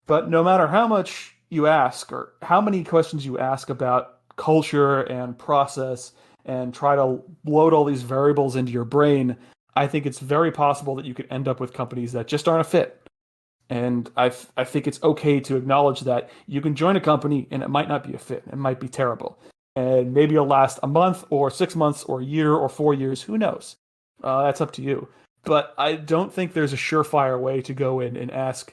But no matter how much you ask or how many questions you ask about culture and process and try to load all these variables into your brain, I think it's very possible that you could end up with companies that just aren't a fit. And I think it's okay to acknowledge that you can join a company and it might not be a fit. It might be terrible. And maybe it'll last a month or 6 months or a year or 4 years. Who knows? That's up to you. But I don't think there's a surefire way to go in and ask,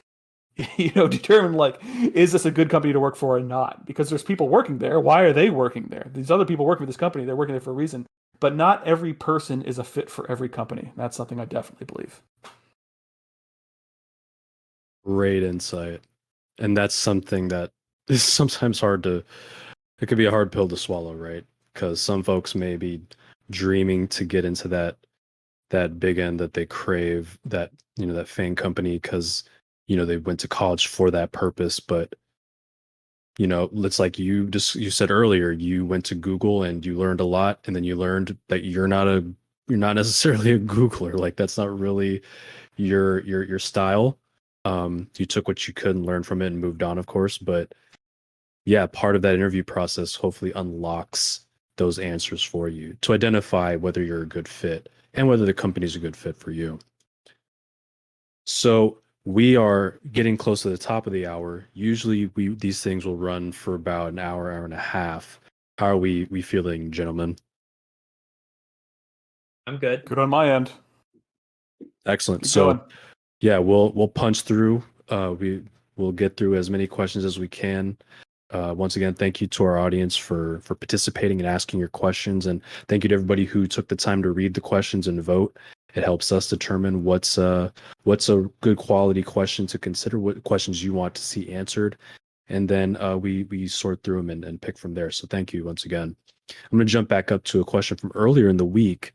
determine like, is this a good company to work for or not? Because there's people working there. Why are they working there? These other people working for this company, they're working there for a reason. But not every person is a fit for every company. That's something I definitely believe. Great insight. And that's something that is sometimes it could be a hard pill to swallow, right? Because some folks may be dreaming to get into that big end that they crave, that that FANG company, because they went to college for that purpose. But it's like you said earlier, you went to Google and you learned a lot, and then you learned that you're not necessarily a Googler. Like that's not really your style. You took what you could and learned from it and moved on, of course. But yeah, part of that interview process hopefully unlocks those answers for you to identify whether you're a good fit and whether the company's a good fit for you. So we are getting close to the top of the hour. Usually these things will run for about an hour, hour and a half. How are we feeling, gentlemen? I'm good. Good on my end. Excellent. Keep So going. yeah, we'll punch through. We'll get through as many questions as we can. Once again, thank you to our audience for participating and asking your questions, and thank you to everybody who took the time to read the questions and vote. It helps us determine what's a good quality question to consider, what questions you want to see answered, and then we sort through them and pick from there. So thank you once again. I'm going to jump back up to a question from earlier in the week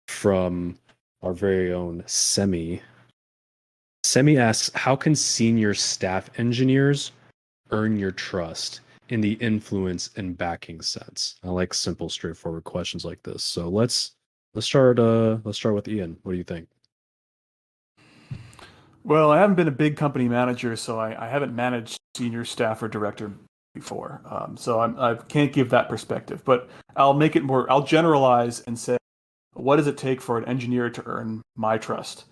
from our very own Semi. Semi asks, how can senior staff engineers earn your trust in the influence and backing sense? I like simple, straightforward questions like this. So let's start with Ian. What do you think? Well, I haven't been a big company manager, so I haven't managed senior staff or director before. So I can't give that perspective, but I'll make it more, I'll generalize and say, what does it take for an engineer to earn my trust?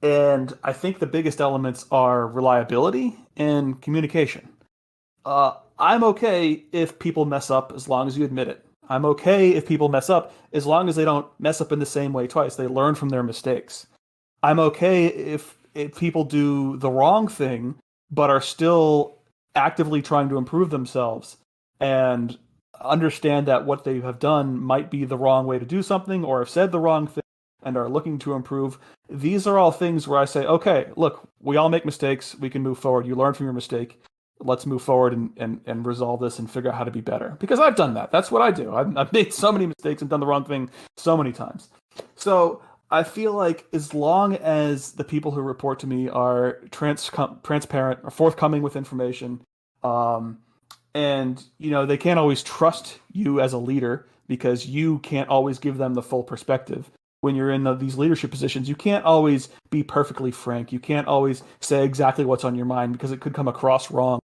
And I think the biggest elements are reliability and communication. I'm okay if people mess up as long as you admit it. I'm okay if people mess up as long as they don't mess up in the same way twice. They learn from their mistakes. I'm okay if people do the wrong thing but are still actively trying to improve themselves and understand that what they have done might be the wrong way to do something or have said the wrong thing and are looking to improve. These are all things where I say, okay, look, we all make mistakes. We can move forward. You learn from your mistake. Let's move forward and resolve this and figure out how to be better. Because I've done that. That's what I do. I've made so many mistakes and done the wrong thing so many times. So I feel like as long as the people who report to me are transparent, or forthcoming with information, um, and they can't always trust you as a leader because you can't always give them the full perspective. When you're in these leadership positions, you can't always be perfectly frank. You can't always say exactly what's on your mind because it could come across wrong.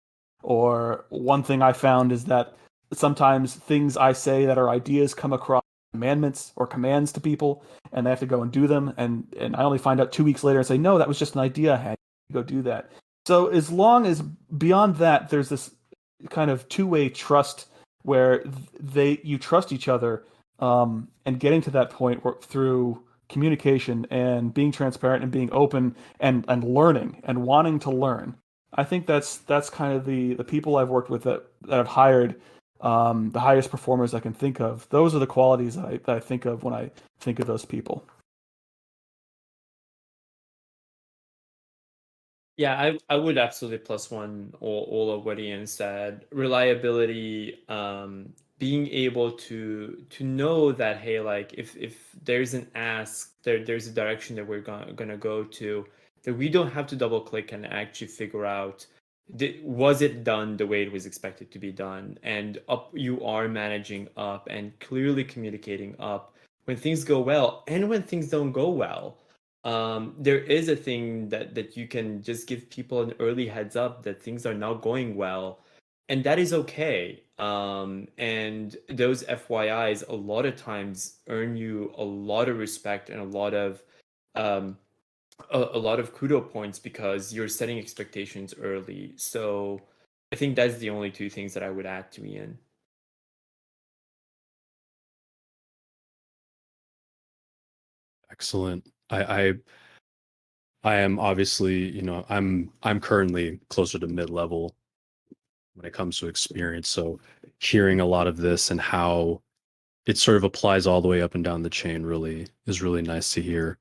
Or one thing I found is that sometimes things I say that are ideas come across commandments or commands to people, and they have to go and do them. And I only find out 2 weeks later and say, no, that was just an idea I had. Go do that. So as long as beyond that, there's this kind of two-way trust where you trust each other, and getting to that point through communication and being transparent and being open and learning and wanting to learn. I think that's kind of the people I've worked with that I've hired, the highest performers I can think of. Those are the qualities that I think of when I think of those people. Yeah, I would absolutely plus one all of what Ian said. Reliability, being able to know that, hey, like if there's an ask, there's a direction that we're gonna go to, that we don't have to double click and actually figure out was it done the way it was expected to be done, and up you are managing up and clearly communicating up when things go well and when things don't go well. There is a thing that you can just give people an early heads up that things are not going well, and that is okay. And those FYIs a lot of times earn you a lot of respect and um, a lot of kudo points because you're setting expectations early. So I think that's the only two things that I would add to Ian. Excellent. I am obviously, I'm currently closer to mid-level when it comes to experience. So hearing a lot of this and how it sort of applies all the way up and down the chain really is really nice to hear.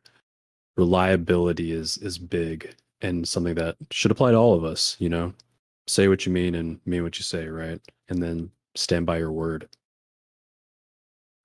Reliability is big and something that should apply to all of us, Say what you mean and mean what you say, right? And then stand by your word.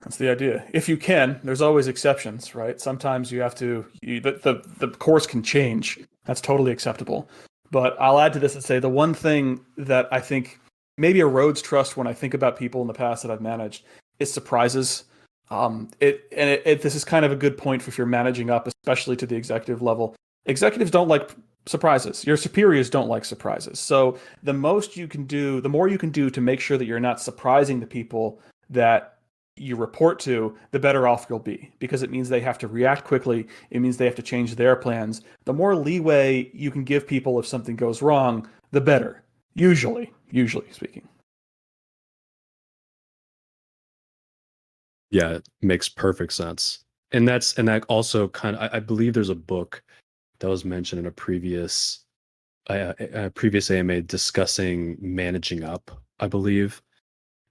That's the idea. If you can, there's always exceptions, right? Sometimes you have to. The course can change. That's totally acceptable. But I'll add to this and say the one thing that I think maybe erodes trust when I think about people in the past that I've managed is surprises. This is kind of a good point for if you're managing up, especially to the executive level. Executives don't like surprises. Your superiors don't like surprises. So the most you can do, the more you can do to make sure that you're not surprising the people that you report to, the better off you'll be, because it means they have to react quickly. It means they have to change their plans. The more leeway you can give people if something goes wrong, the better. Usually speaking. Yeah, it makes perfect sense. And that also kind of, I believe there's a book that was mentioned in a previous AMA discussing managing up, I believe,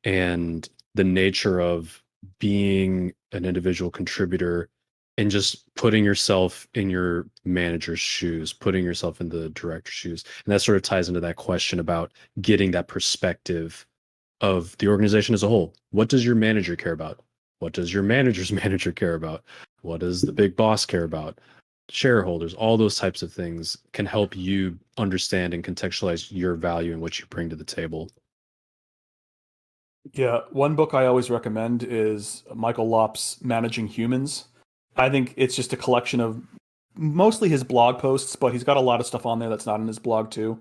and the nature of being an individual contributor and just putting yourself in your manager's shoes, putting yourself in the director's shoes. And that sort of ties into that question about getting that perspective of the organization as a whole. What does your manager care about? What does your manager's manager care about? What does the big boss care about? shareholders, all those types of things can help you understand and contextualize your value and what you bring to the table. Yeah, one book I always recommend is Michael Lopp's Managing Humans. I think it's just a collection of mostly his blog posts, but he's got a lot of stuff on there that's not in his blog too,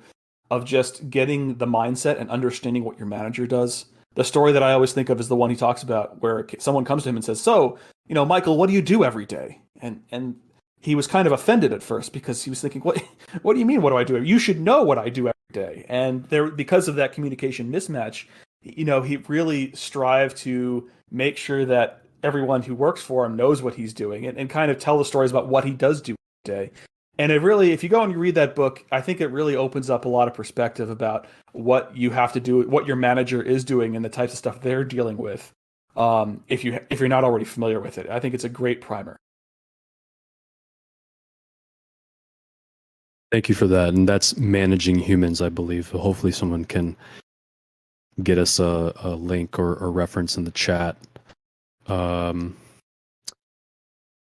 of just getting the mindset and understanding what your manager does. The story that I always think of is the one he talks about where someone comes to him and says, "So, Michael, what do you do every day?" And he was kind of offended at first because he was thinking, what do you mean, what do I do? You should know what I do every day." And because of that communication mismatch, he really strived to make sure that everyone who works for him knows what he's doing and kind of tell the stories about what he does do every day. And it really, if you go and you read that book, I think it really opens up a lot of perspective about what you have to do, what your manager is doing, and the types of stuff they're dealing with. If you're not already familiar with it, I think it's a great primer. Thank you for that. And that's Managing Humans, I believe. Hopefully someone can get us a link or a reference in the chat.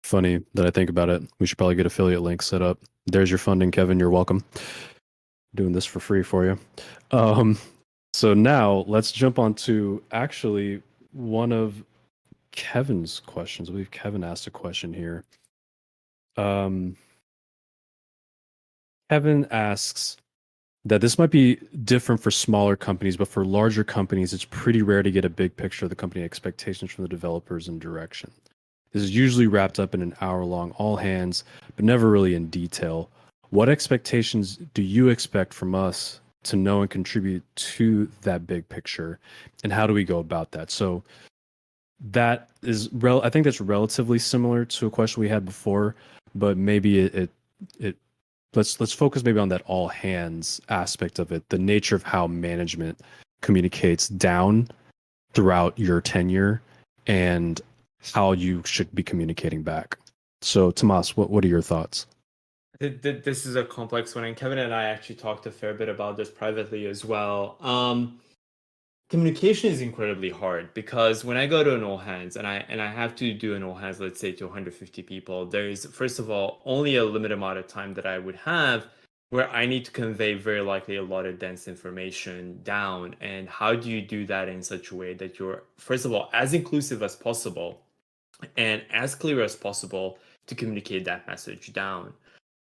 Funny that I think about it. We should probably get affiliate links set up. There's your funding, Kevin. You're welcome. Doing this for free for you. So now let's jump on to actually one of Kevin's questions. I believe Kevin asked a question here. Kevin asks that this might be different for smaller companies, but for larger companies, it's pretty rare to get a big picture of the company expectations from the developers and direction. This is usually wrapped up in an hour-long all hands, but never really in detail. What expectations do you expect from us to know and contribute to that big picture, and how do we go about that? So that is I think that's relatively similar to a question we had before, but maybe let's focus maybe on that all hands aspect of it, the nature of how management communicates down throughout your tenure and how you should be communicating back. So Tamas, what are your thoughts? This is a complex one, and Kevin and I actually talked a fair bit about this privately as well. Communication is incredibly hard because when I go to an all hands and I have to do an all hands, let's say to 150 people, there's first of all only a limited amount of time that I would have where I need to convey very likely a lot of dense information down. And how do you do that in such a way that you're first of all as inclusive as possible and as clear as possible to communicate that message down?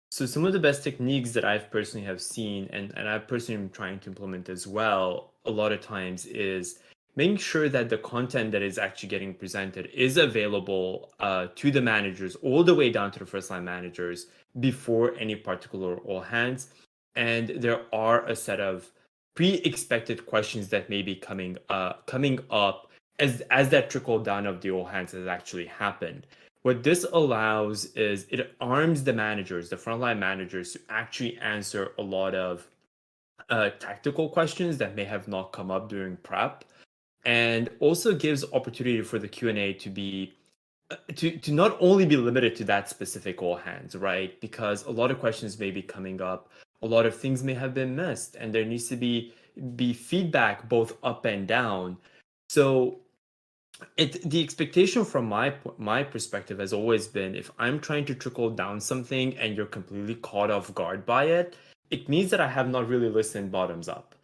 So some of the best techniques that I've personally have seen and I personally am trying to implement as well a lot of times is making sure that the content that is actually getting presented is available to the managers all the way down to the first line managers before any particular all hands. And there are a set of pre-expected questions that may be coming up as that trickle down of the all hands has actually happened. What this allows is it arms the managers, the frontline managers, to actually answer a lot of tactical questions that may have not come up during prep, and also gives opportunity for the Q&A to be to not only be limited to that specific all hands, right? Because a lot of questions may be coming up, a lot of things may have been missed, and there needs to be feedback both up and down. So the expectation from my perspective has always been, if I'm trying to trickle down something and you're completely caught off guard by it, it means that I have not really listened bottoms up.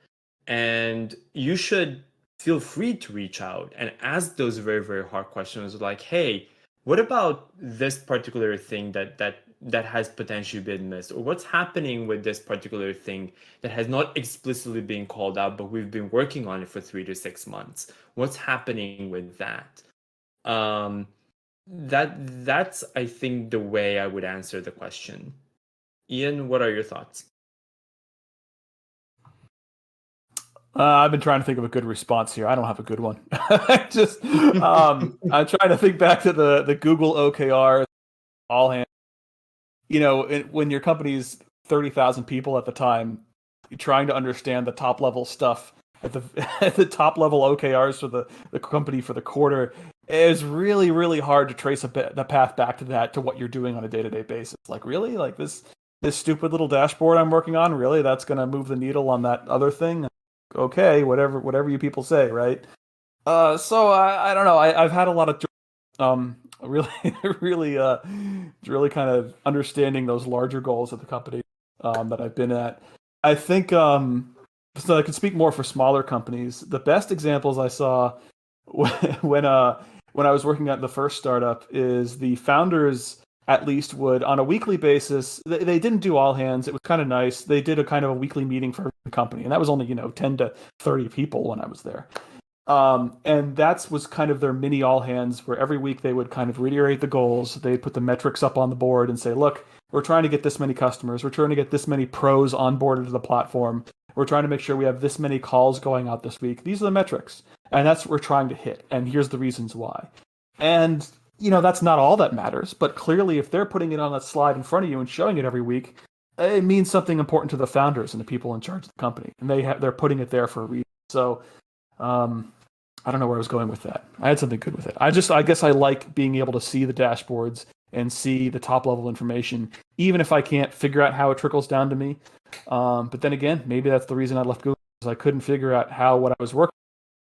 And you should feel free to reach out and ask those very, very hard questions like, hey, what about this particular thing that has potentially been missed? Or what's happening with this particular thing that has not explicitly been called out, but we've been working on it for 3 to 6 months? What's happening with that? That's I think the way I would answer the question. Ian, what are your thoughts? I've been trying to think of a good response here. I don't have a good one. I'm trying to think back to the Google OKR all hands. When your company's 30,000 people at the time, you're trying to understand the top level stuff at the top level OKRs for the company for the quarter. It's really, really hard to trace the path back to what you're doing on a day-to-day basis. Like, really? Like this stupid little dashboard I'm working on, really? That's going to move the needle on that other thing? Okay, whatever you people say, right? So I don't know. I've had a lot of really, really, really kind of understanding those larger goals of the company that I've been at. I think so. I can speak more for smaller companies. The best examples I saw when when I was working at the first startup is the founders at least would on a weekly basis. They didn't do all hands. It was kind of nice. They did a kind of a weekly meeting for the company, and that was only 10 to 30 people when I was there. And that was kind of their mini all hands where every week they would kind of reiterate the goals. They'd put the metrics up on the board and say, look, we're trying to get this many customers. We're trying to get this many pros onboarded to the platform. We're trying to make sure we have this many calls going out this week. These are the metrics. And that's what we're trying to hit. And here's the reasons why. And, that's not all that matters. But clearly, if they're putting it on that slide in front of you and showing it every week, it means something important to the founders and the people in charge of the company. And they're putting it there for a reason. So, I don't know where I was going with that. I had something good with it. I guess I like being able to see the dashboards and see the top level information, even if I can't figure out how it trickles down to me. But then again, maybe that's the reason I left Google, because I couldn't figure out how what I was working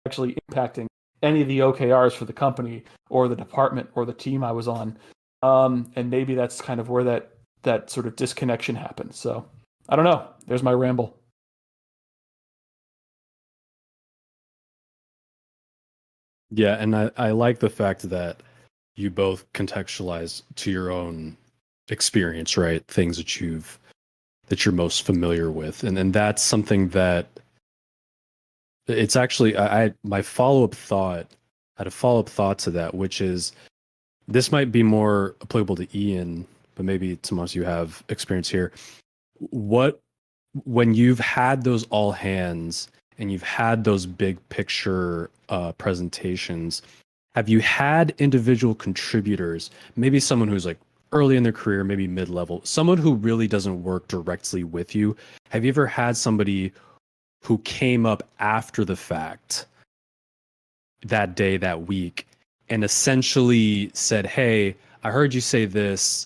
on actually impacting any of the OKRs for the company or the department or the team I was on. And maybe that's kind of where that sort of disconnection happened. So I don't know. There's my ramble. Yeah, and I like the fact that you both contextualize to your own experience, right? Things that you're most familiar with. And that's something that it's actually my follow-up thought, I had a follow-up thought to that, which is this might be more applicable to Ian, but maybe Tamas, you have experience here. When you've had those all hands and you've had those big picture presentations, have you had individual contributors, maybe someone who's like early in their career, maybe mid-level, someone who really doesn't work directly with you? Have you ever had somebody who came up after the fact that day, that week, and essentially said, hey, I heard you say this,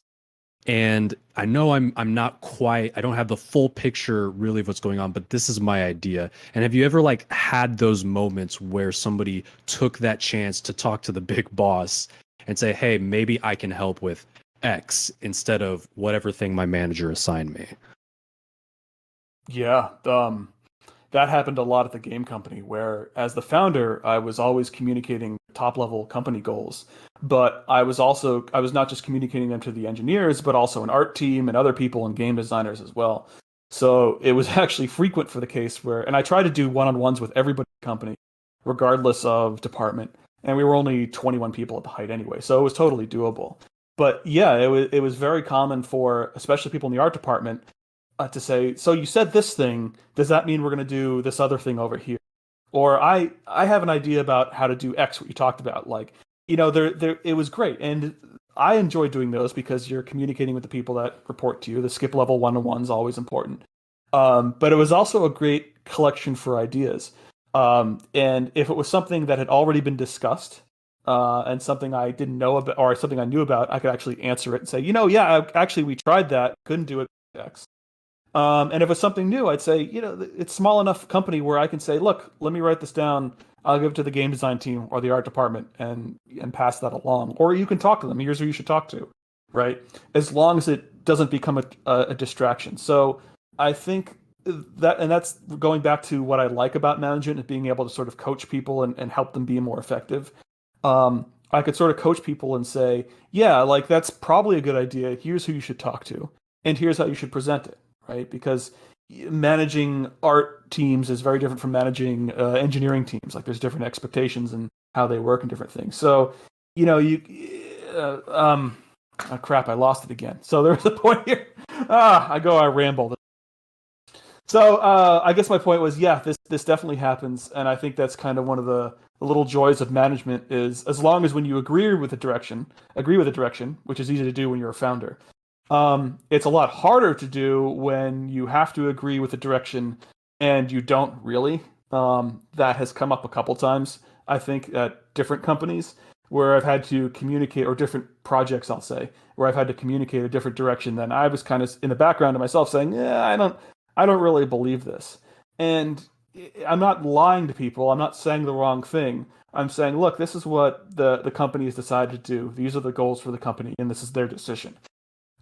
and I know I'm not quite, I don't have the full picture really of what's going on, but this is my idea. And have you ever had those moments where somebody took that chance to talk to the big boss and say, hey, maybe I can help with X instead of whatever thing my manager assigned me? Yeah. That happened a lot at the game company, where as the founder, I was always communicating top level company goals. But I was not just communicating them to the engineers, but also an art team and other people and game designers as well. So it was actually frequent for the case and I tried to do one-on-ones with everybody in the company, regardless of department. And we were only 21 people at the height anyway, so it was totally doable. But yeah, it was very common for, especially people in the art department, to say, so you said this thing, does that mean we're going to do this other thing over here? Or I have an idea about how to do X, what you talked about. It was great. And I enjoy doing those because you're communicating with the people that report to you. The skip level one-on-one is always important. But it was also a great collection for ideas. And if it was something that had already been discussed, and something I didn't know about, or something I knew about, I could actually answer it and say, actually we tried that, couldn't do it X. And if it's something new, I'd say, it's small enough company where I can say, look, let me write this down. I'll give it to the game design team or the art department and pass that along. Or you can talk to them. Here's who you should talk to, right? As long as it doesn't become a distraction. So I think that's going back to what I like about management, is being able to sort of coach people and help them be more effective. I could sort of coach people and say, yeah, that's probably a good idea. Here's who you should talk to, and here's how you should present it. Right? Because managing art teams is very different from managing engineering teams. There's different expectations and how they work and different things. So, crap, I lost it again. So there was a point here. I ramble. So I guess my point was, yeah, this definitely happens, and I think that's kind of one of the little joys of management is, as long as when you agree with the direction, which is easy to do when you're a founder. It's a lot harder to do when you have to agree with the direction and you don't really. That has come up a couple times, I think, at different companies where I've had to communicate, or different projects, I'll say, where I've had to communicate a different direction than I was kind of in the background to myself saying, yeah, I don't really believe this. And I'm not lying to people. I'm not saying the wrong thing. I'm saying, look, this is what the company has decided to do. These are the goals for the company, and this is their decision.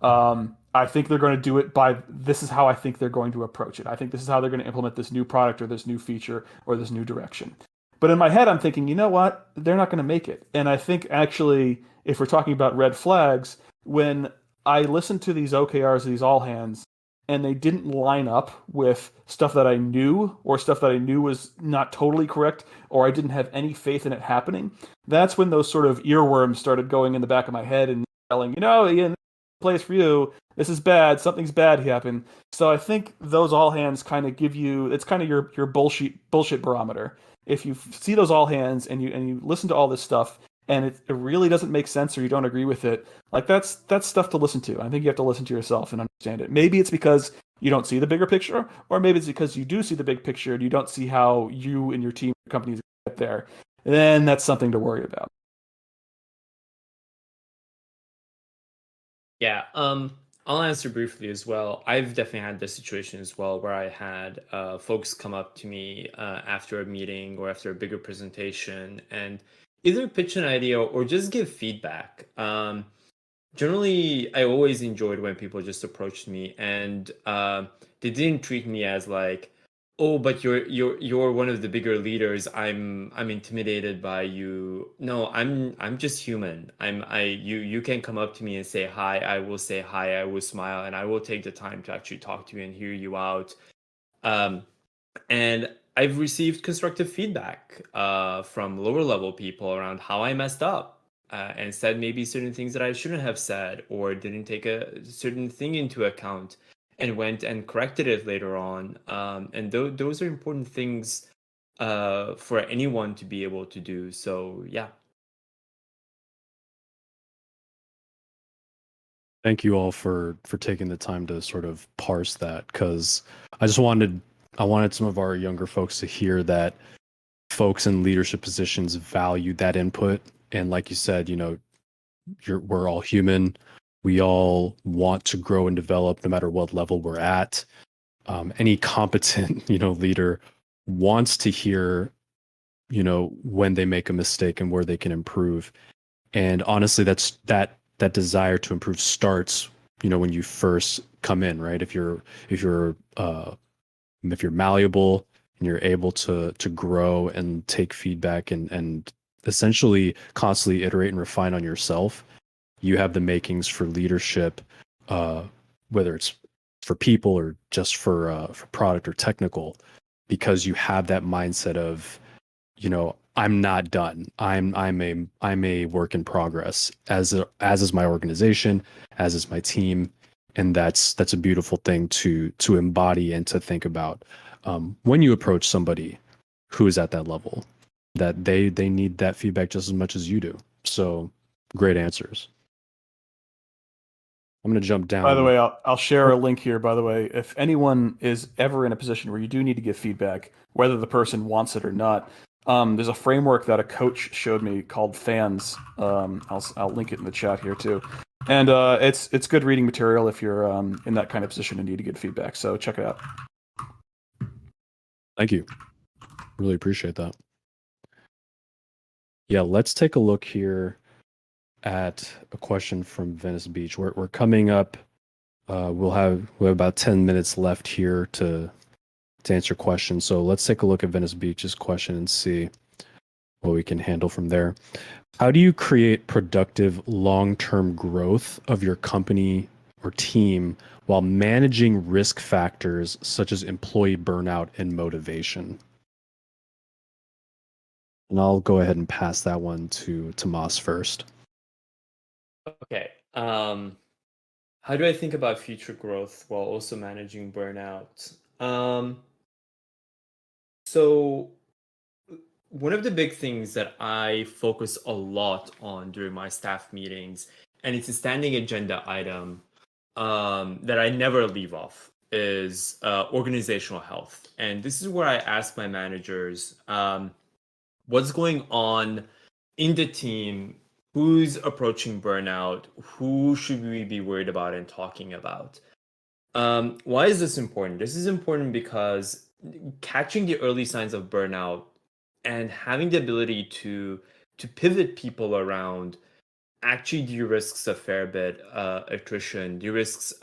I think they're going to do it by this is how I think they're going to approach it. I think this is how they're going to implement this new product or this new feature or this new direction. But in my head, I'm thinking, you know what? They're not going to make it. And I think actually, if we're talking about red flags, when I listened to these OKRs, these all hands, and they didn't line up with stuff that I knew or stuff that I knew was not totally correct, or I didn't have any faith in it happening, that's when those sort of earworms started going in the back of my head and yelling, Ian, place for you. This is bad. Something's bad happened. So I think those all hands kind of give you. It's kind of your bullshit barometer. If you see those all hands and you listen to all this stuff and it really doesn't make sense or you don't agree with it, like that's stuff to listen to. I think you have to listen to yourself and understand it. Maybe it's because you don't see the bigger picture, or maybe it's because you do see the big picture and you don't see how you and your team, your companies get there. Then that's something to worry about. Yeah, I'll answer briefly as well. I've definitely had this situation as well where I had folks come up to me after a meeting or after a bigger presentation and either pitch an idea or just give feedback. Generally, I always enjoyed when people just approached me and they didn't treat me as like, oh, but you're one of the bigger leaders. I'm intimidated by you. No, I'm just human. You can come up to me and say hi. I will say hi. I will smile, and I will take the time to actually talk to you and hear you out. And I've received constructive feedback from lower level people around how I messed up and said maybe certain things that I shouldn't have said or didn't take a certain thing into account and went and corrected it later on. And those are important things for anyone to be able to do. So, yeah. Thank you all for taking the time to sort of parse that, because I wanted some of our younger folks to hear that folks in leadership positions value that input. And like you said, we're all human. We all want to grow and develop no matter what level we're at. Any competent, leader wants to hear, when they make a mistake and where they can improve. And honestly, that desire to improve starts, when you first come in, right? If you're malleable and you're able to grow and take feedback and essentially constantly iterate and refine on yourself, you have the makings for leadership, whether it's for people or just for product or technical, because you have that mindset of, I'm not done. I'm a work in progress, as is my organization, as is my team, and that's a beautiful thing to embody and to think about when you approach somebody who is at that level, that they need that feedback just as much as you do. So great answers. I'm going to jump down. By the way, I'll share a link here. By the way, if anyone is ever in a position where you do need to give feedback, whether the person wants it or not, there's a framework that a coach showed me called FANS. I'll link it in the chat here too, and it's good reading material if you're in that kind of position and need to get feedback. So check it out. Thank you. Really appreciate that. Yeah, let's take a look here at a question from Venice Beach. We're coming up. We have about 10 minutes left here to answer questions. So let's take a look at Venice Beach's question and see what we can handle from there. How do you create productive long-term growth of your company or team while managing risk factors such as employee burnout and motivation? And I'll go ahead and pass that one to Tamas first. Okay. How do I think about future growth while also managing burnout? So one of the big things that I focus a lot on during my staff meetings, and it's a standing agenda item that I never leave off, is organizational health. And this is where I ask my managers, what's going on in the team? Who's approaching burnout? Who should we be worried about and talking about? Why is this important? This is important because catching the early signs of burnout and having the ability to pivot people around actually de-risks a fair bit attrition, de-risks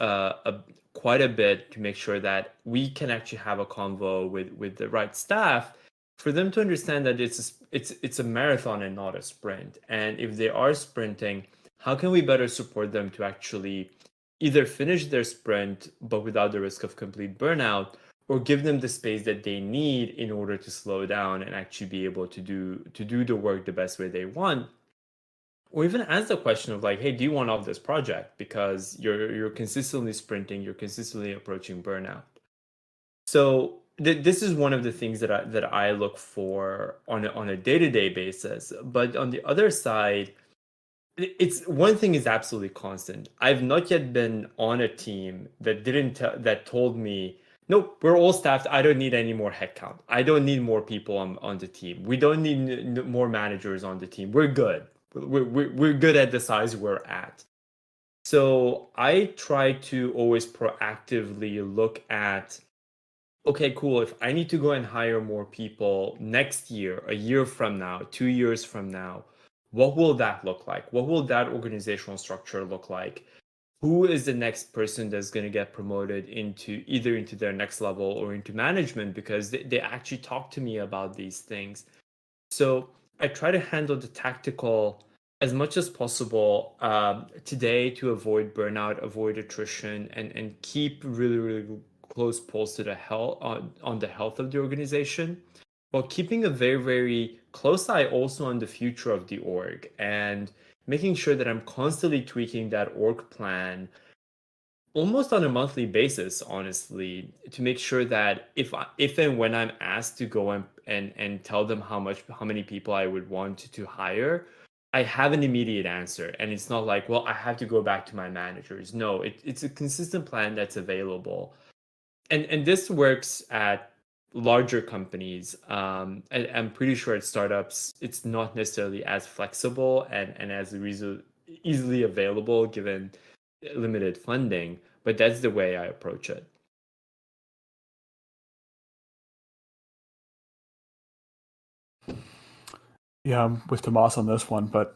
quite a bit to make sure that we can actually have a convo with the right staff for them to understand that it's a marathon and not a sprint. And if they are sprinting, how can we better support them to actually either finish their sprint but without the risk of complete burnout, or give them the space that they need in order to slow down and actually be able to do the work the best way they want, or even ask the question of like, hey, do you want off this project because you're consistently sprinting, you're consistently approaching burnout. So this is one of the things that I look for on a day-to-day basis. But on the other side, it's one thing is absolutely constant. I've not yet been on a team that that told me, nope, we're all staffed. I don't need any more headcount. I don't need more people on the team. We don't need more managers on the team. We're good. We're good at the size we're at. So I try to always proactively look at, okay, cool. If I need to go and hire more people next year, a year from now, 2 years from now, what will that look like? What will that organizational structure look like? Who is the next person that's going to get promoted into either into their next level or into management? Because they actually talk to me about these things. So I try to handle the tactical as much as possible today to avoid burnout, avoid attrition, and keep really, really close pulse to the health on the health of the organization, while keeping a very, very close eye also on the future of the org and making sure that I'm constantly tweaking that org plan almost on a monthly basis, honestly, to make sure that if and when I'm asked to go and tell them how many people I would want to hire, I have an immediate answer. And it's not like, well, I have to go back to my managers. No, it's a consistent plan that's available. And this works at larger companies. I'm pretty sure at startups, it's not necessarily as flexible and as easily available given limited funding, but that's the way I approach it. Yeah, I'm with Tamas on this one, but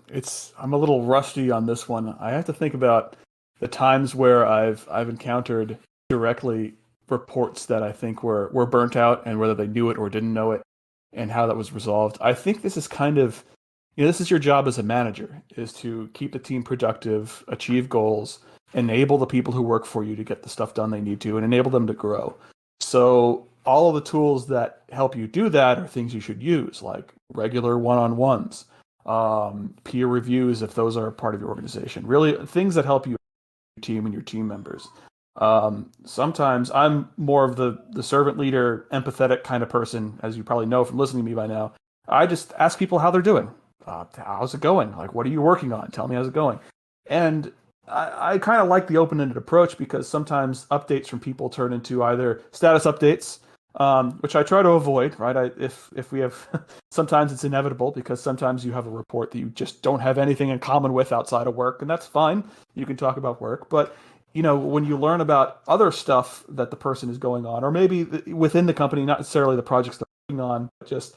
I'm a little rusty on this one. I have to think about the times where I've encountered directly reports that I think were burnt out and whether they knew it or didn't know it and how that was resolved. I think this is kind of, this is your job as a manager, is to keep the team productive, achieve goals, enable the people who work for you to get the stuff done they need to, and enable them to grow. So all of the tools that help you do that are things you should use, like regular one-on-ones, peer reviews if those are a part of your organization. Really, things that help you, your team, and your team members. Sometimes I'm more of the servant leader, empathetic kind of person, as you probably know from listening to me by now. I just ask people how they're doing. How's it going? Like, what are you working on? Tell me how's it going. And I kind of like the open-ended approach because sometimes updates from people turn into either status updates, which I try to avoid, right? If we have, sometimes it's inevitable because sometimes you have a report that you just don't have anything in common with outside of work, and that's fine. You can talk about work, but when you learn about other stuff that the person is going on, or maybe within the company, not necessarily the projects they're working on, but just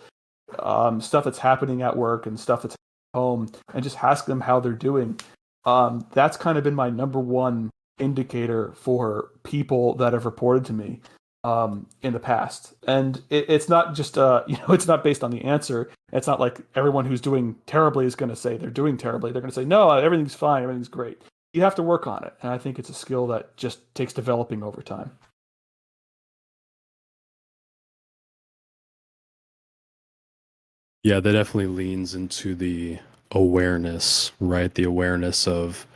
stuff that's happening at work and stuff that's at home, and just ask them how they're doing. That's kind of been my number one indicator for people that have reported to me in the past. And it's not just, it's not based on the answer. It's not like everyone who's doing terribly is going to say they're doing terribly. They're going to say, no, everything's fine, everything's great. You have to work on it. And I think it's a skill that just takes developing over time. Yeah, that definitely leans into the awareness, right? The awareness of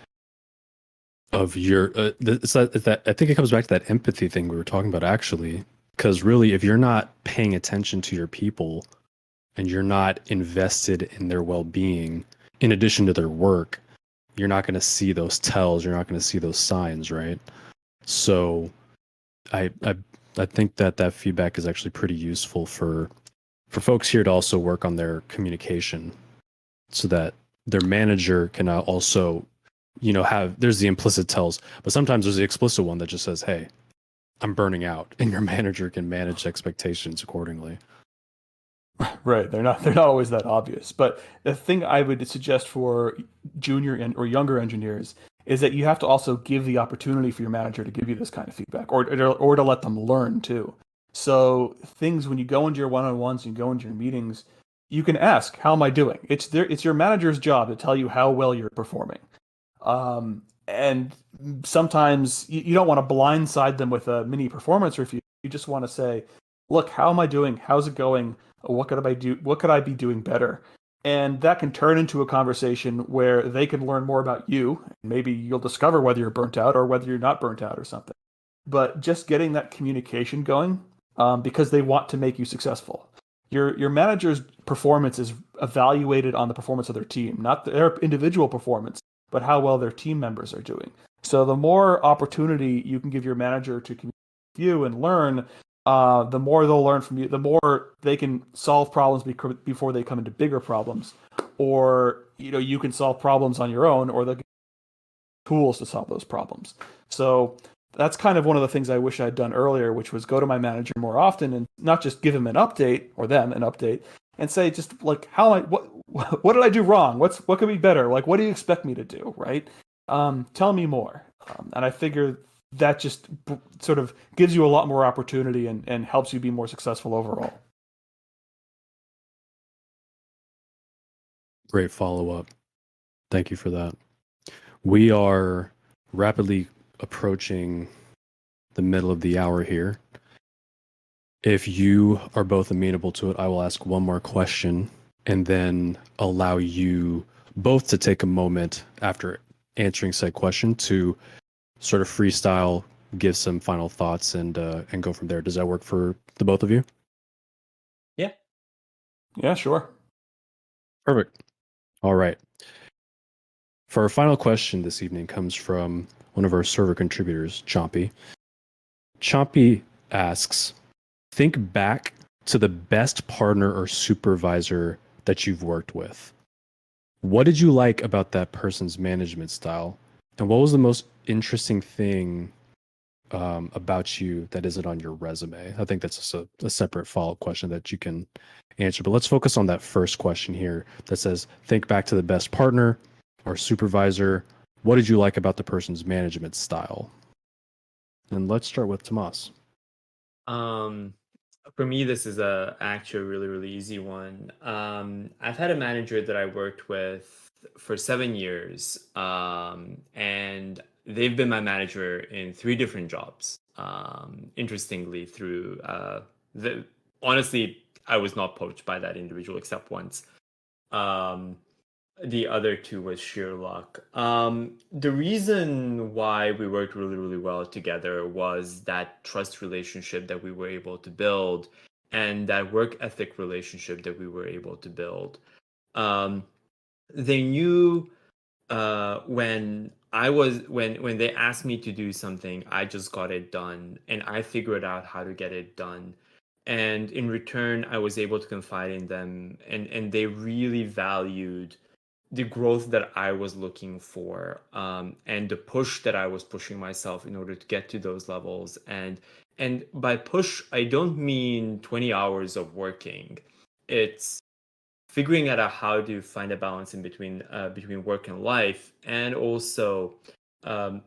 your it's that I think it comes back to that empathy thing we were talking about actually, because really if you're not paying attention to your people and you're not invested in their well-being in addition to their work, you're not going to see those tells, you're not going to see those signs, right? So I think that feedback is actually pretty useful for folks here to also work on their communication so that their manager can also, there's the implicit tells, but sometimes there's the explicit one that just says, hey, I'm burning out, and your manager can manage expectations accordingly. Right. They're not always that obvious. But the thing I would suggest for junior or younger engineers is that you have to also give the opportunity for your manager to give you this kind of feedback, or to let them learn too. So things when you go into your one-on-ones and you go into your meetings, you can ask, "How am I doing?" It's your manager's job to tell you how well you're performing. And sometimes you don't want to blindside them with a mini performance review. You just want to say, "Look, how am I doing? How's it going? What could I do? What could I be doing better?" And that can turn into a conversation where they can learn more about you. Maybe you'll discover whether you're burnt out or whether you're not burnt out or something. But just getting that communication going, because they want to make you successful. Your manager's performance is evaluated on the performance of their team, not their individual performance, but how well their team members are doing. So the more opportunity you can give your manager to communicate with you and learn, the more they'll learn from you. The more they can solve problems before they come into bigger problems, or you can solve problems on your own, or they'll get tools to solve those problems. So that's kind of one of the things I wish I'd done earlier, which was go to my manager more often and not just give him an update or them an update and say just like how am I what did I do wrong? What could be better? Like what do you expect me to do? Right? Tell me more. And I figure that just sort of gives you a lot more opportunity and helps you be more successful overall. Great follow-up. Thank you for that. We are rapidly approaching the middle of the hour here. If you are both amenable to it, I will ask one more question and then allow you both to take a moment after answering said question to sort of freestyle, give some final thoughts, and go from there. Does that work for the both of you? Yeah. Yeah, sure. Perfect. All right. For our final question this evening comes from one of our server contributors, Chompy. Chompy asks, think back to the best partner or supervisor that you've worked with. What did you like about that person's management style? And what was the most interesting thing about you that isn't on your resume? I think that's just a separate follow-up question that you can answer. But let's focus on that first question here that says, think back to the best partner or supervisor. What did you like about the person's management style? And let's start with Tamas. For me, this is actually a really, really easy one. I've had a manager that I worked with for 7 years, and they've been my manager in 3 different jobs. Interestingly, through honestly, I was not poached by that individual except once. Um, the other 2 was sheer luck. The reason why we worked really, really well together was that trust relationship that we were able to build and that work ethic relationship that we were able to build. Um, they knew when they asked me to do something, I just got it done and I figured out how to get it done. And in return, I was able to confide in them, and they really valued the growth that I was looking for, and the push that I was pushing myself in order to get to those levels. And by push, I don't mean 20 hours of working. It's figuring out how to find a balance in between work and life, and also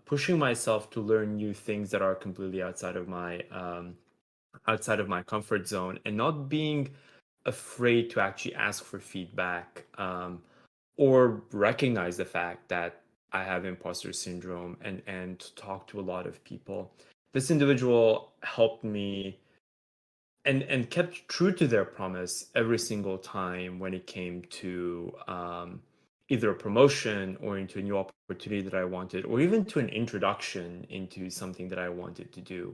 pushing myself to learn new things that are completely outside of my comfort zone, and not being afraid to actually ask for feedback, or recognize the fact that I have imposter syndrome, and talk to a lot of people. This individual helped me and kept true to their promise every single time when it came to either a promotion or into a new opportunity that I wanted, or even to an introduction into something that I wanted to do.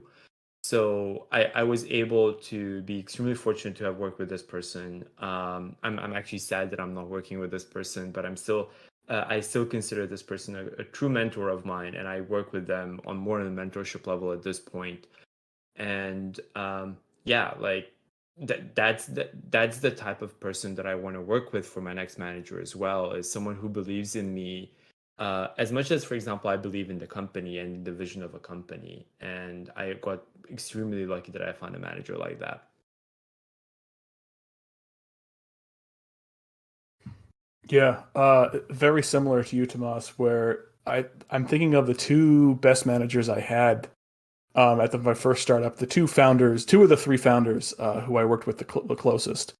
So I was able to be extremely fortunate to have worked with this person. I'm actually sad that I'm not working with this person, but I still consider this person a true mentor of mine, and I work with them on more than a mentorship level at this point. And yeah, like that's the type of person that I want to work with for my next manager as well, is someone who believes in me As much as, for example, I believe in the company and the vision of a company, and I got extremely lucky that I found a manager like that. Yeah, very similar to you, Tamas, where I'm thinking of the two best managers I had at my first startup, the two of the three founders who I worked with the closest.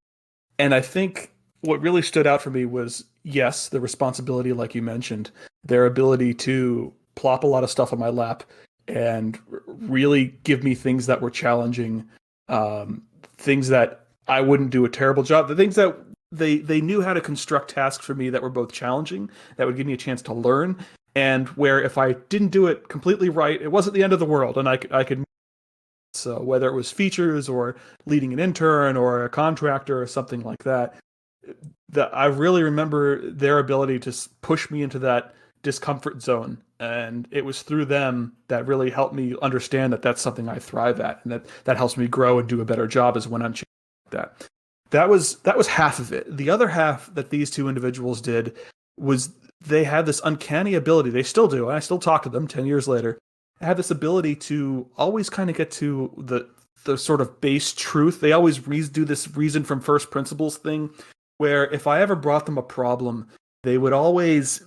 And I think what really stood out for me was, yes, the responsibility, like you mentioned, their ability to plop a lot of stuff on my lap and really give me things that were challenging, things that I wouldn't do a terrible job, the things that they knew how to construct tasks for me that were both challenging, that would give me a chance to learn, and where if I didn't do it completely right, it wasn't the end of the world, and I could. So whether it was features or leading an intern or a contractor or something like that, that I really remember their ability to push me into that discomfort zone, and it was through them that really helped me understand that that's something I thrive at, and that helps me grow and do a better job is when I'm changing that. That was half of it. The other half that these two individuals did was they had this uncanny ability. They still do. And I still talk to them 10 years later. Have this ability to always kind of get to the sort of base truth. They always do this reason from first principles thing, where if I ever brought them a problem, they would always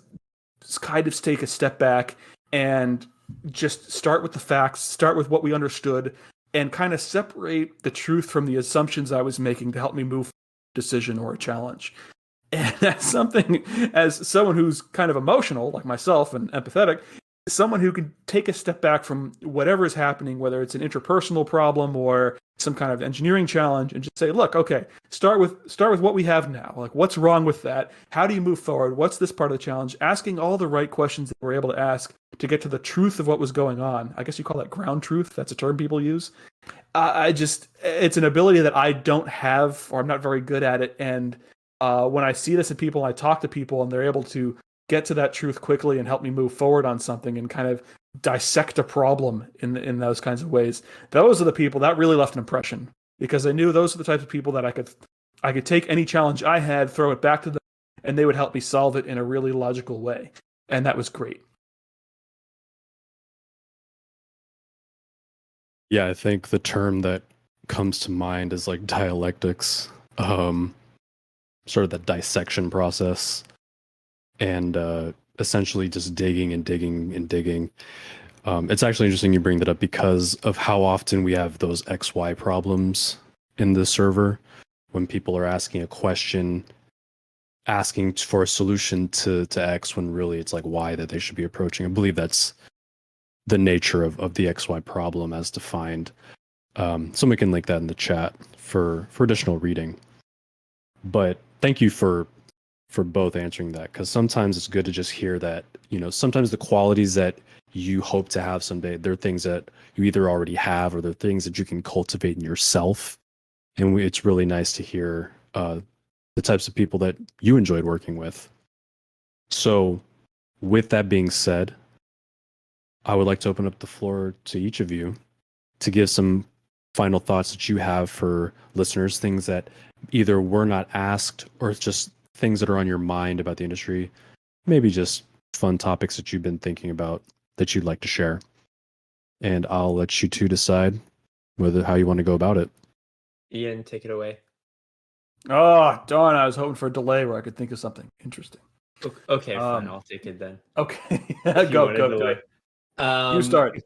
kind of take a step back and just start with the facts, start with what we understood, and kind of separate the truth from the assumptions I was making to help me move a decision or a challenge. And that's something, as someone who's kind of emotional, like myself, and empathetic, someone who could take a step back from whatever is happening, whether it's an interpersonal problem or some kind of engineering challenge, and just say, look, okay, start with what we have now. Like, what's wrong with that? How do you move forward? What's this part of the challenge? Asking all the right questions that we're able to ask to get to the truth of what was going on. I guess you call that ground truth. That's a term people use. It's an ability that I don't have, or I'm not very good at it. And when I see this in people, I talk to people, and they're able to get to that truth quickly and help me move forward on something and kind of dissect a problem in those kinds of ways. Those are the people that really left an impression, because I knew those are the types of people that I could take any challenge I had, throw it back to them, and they would help me solve it in a really logical way. And that was great. Yeah, I think the term that comes to mind is like dialectics, sort of the dissection process, and essentially just digging and digging and digging. It's actually interesting you bring that up because of how often we have those XY problems in the server when people are asking a question, asking for a solution to X when really it's like Y that they should be approaching. I believe that's the nature of the XY problem as defined. Someone can link that in the chat for additional reading. But thank you for both answering that, because sometimes it's good to just hear that, sometimes the qualities that you hope to have someday, they're things that you either already have or they're things that you can cultivate in yourself. And it's really nice to hear the types of people that you enjoyed working with. So with that being said, I would like to open up the floor to each of you to give some final thoughts that you have for listeners, things that either were not asked or just things that are on your mind about the industry, maybe just fun topics that you've been thinking about that you'd like to share. And I'll let you two decide how you want to go about it. Ian, take it away. Oh, darn, I was hoping for a delay where I could think of something interesting. Okay, fine. I'll take it then. Okay. Go. You start.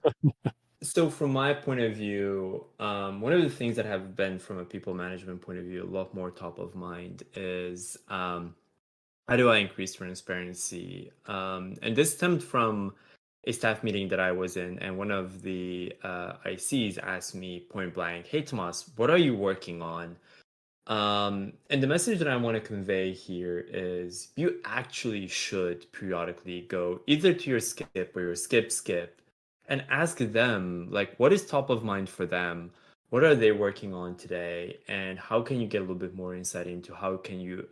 So from my point of view, one of the things that have been from a people management point of view a lot more top of mind is how do I increase transparency? And this stemmed from a staff meeting that I was in, and one of the ICs asked me point blank, "Hey, Tamas, what are you working on?" And the message that I want to convey here is you actually should periodically go either to your skip or your skip and ask them, like, what is top of mind for them? What are they working on today? And how can you get a little bit more insight into how can you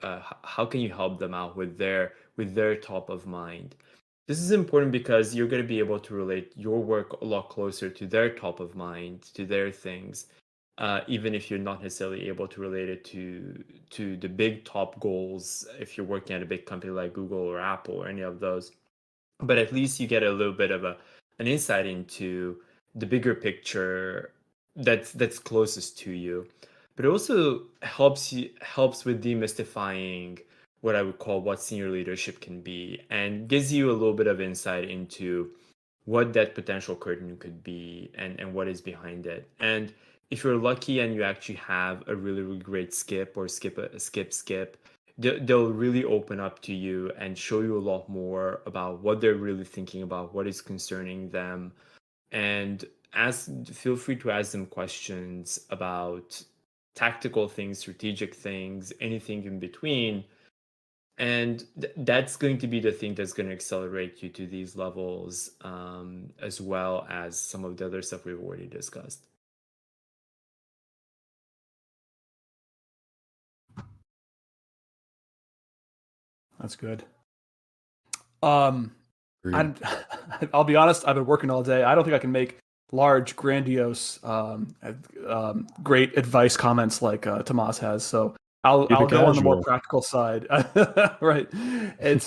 help them out with their top of mind? This is important because you're going to be able to relate your work a lot closer to their top of mind, to their things, even if you're not necessarily able to relate it to the big top goals if you're working at a big company like Google or Apple or any of those. but at least you get a little bit of an insight into the bigger picture that's closest to you. But it also helps with demystifying what I would call what senior leadership can be, and gives you a little bit of insight into what that potential curtain could be, and what is behind it. And if you're lucky and you actually have a really, really great skip or skip, they'll really open up to you and show you a lot more about what they're really thinking about, what is concerning them. And feel free to ask them questions about tactical things, strategic things, anything in between. And that's going to be the thing that's going to accelerate you to these levels, as well as some of the other stuff we've already discussed. That's good. Agreed. I'll be honest, I've been working all day. I don't think I can make large, grandiose, great advice comments like Tamas has. So I'll Keep it go on the more casual. practical side. Right. It's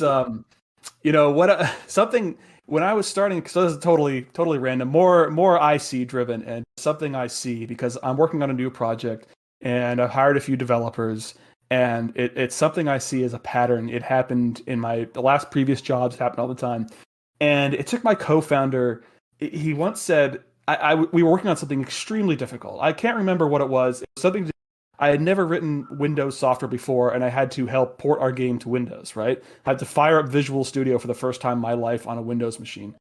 something when I was starting, because this is totally random, more IC driven, and something I see because I'm working on a new project and I've hired a few developers, and it's something I see as a pattern. It happened in the last previous jobs, it happened all the time. And it took my co-founder, he once said, we were working on something extremely difficult. I can't remember what it was. It was something I had never written Windows software before, and I had to help port our game to Windows, right? I had to fire up Visual Studio for the first time in my life on a Windows machine.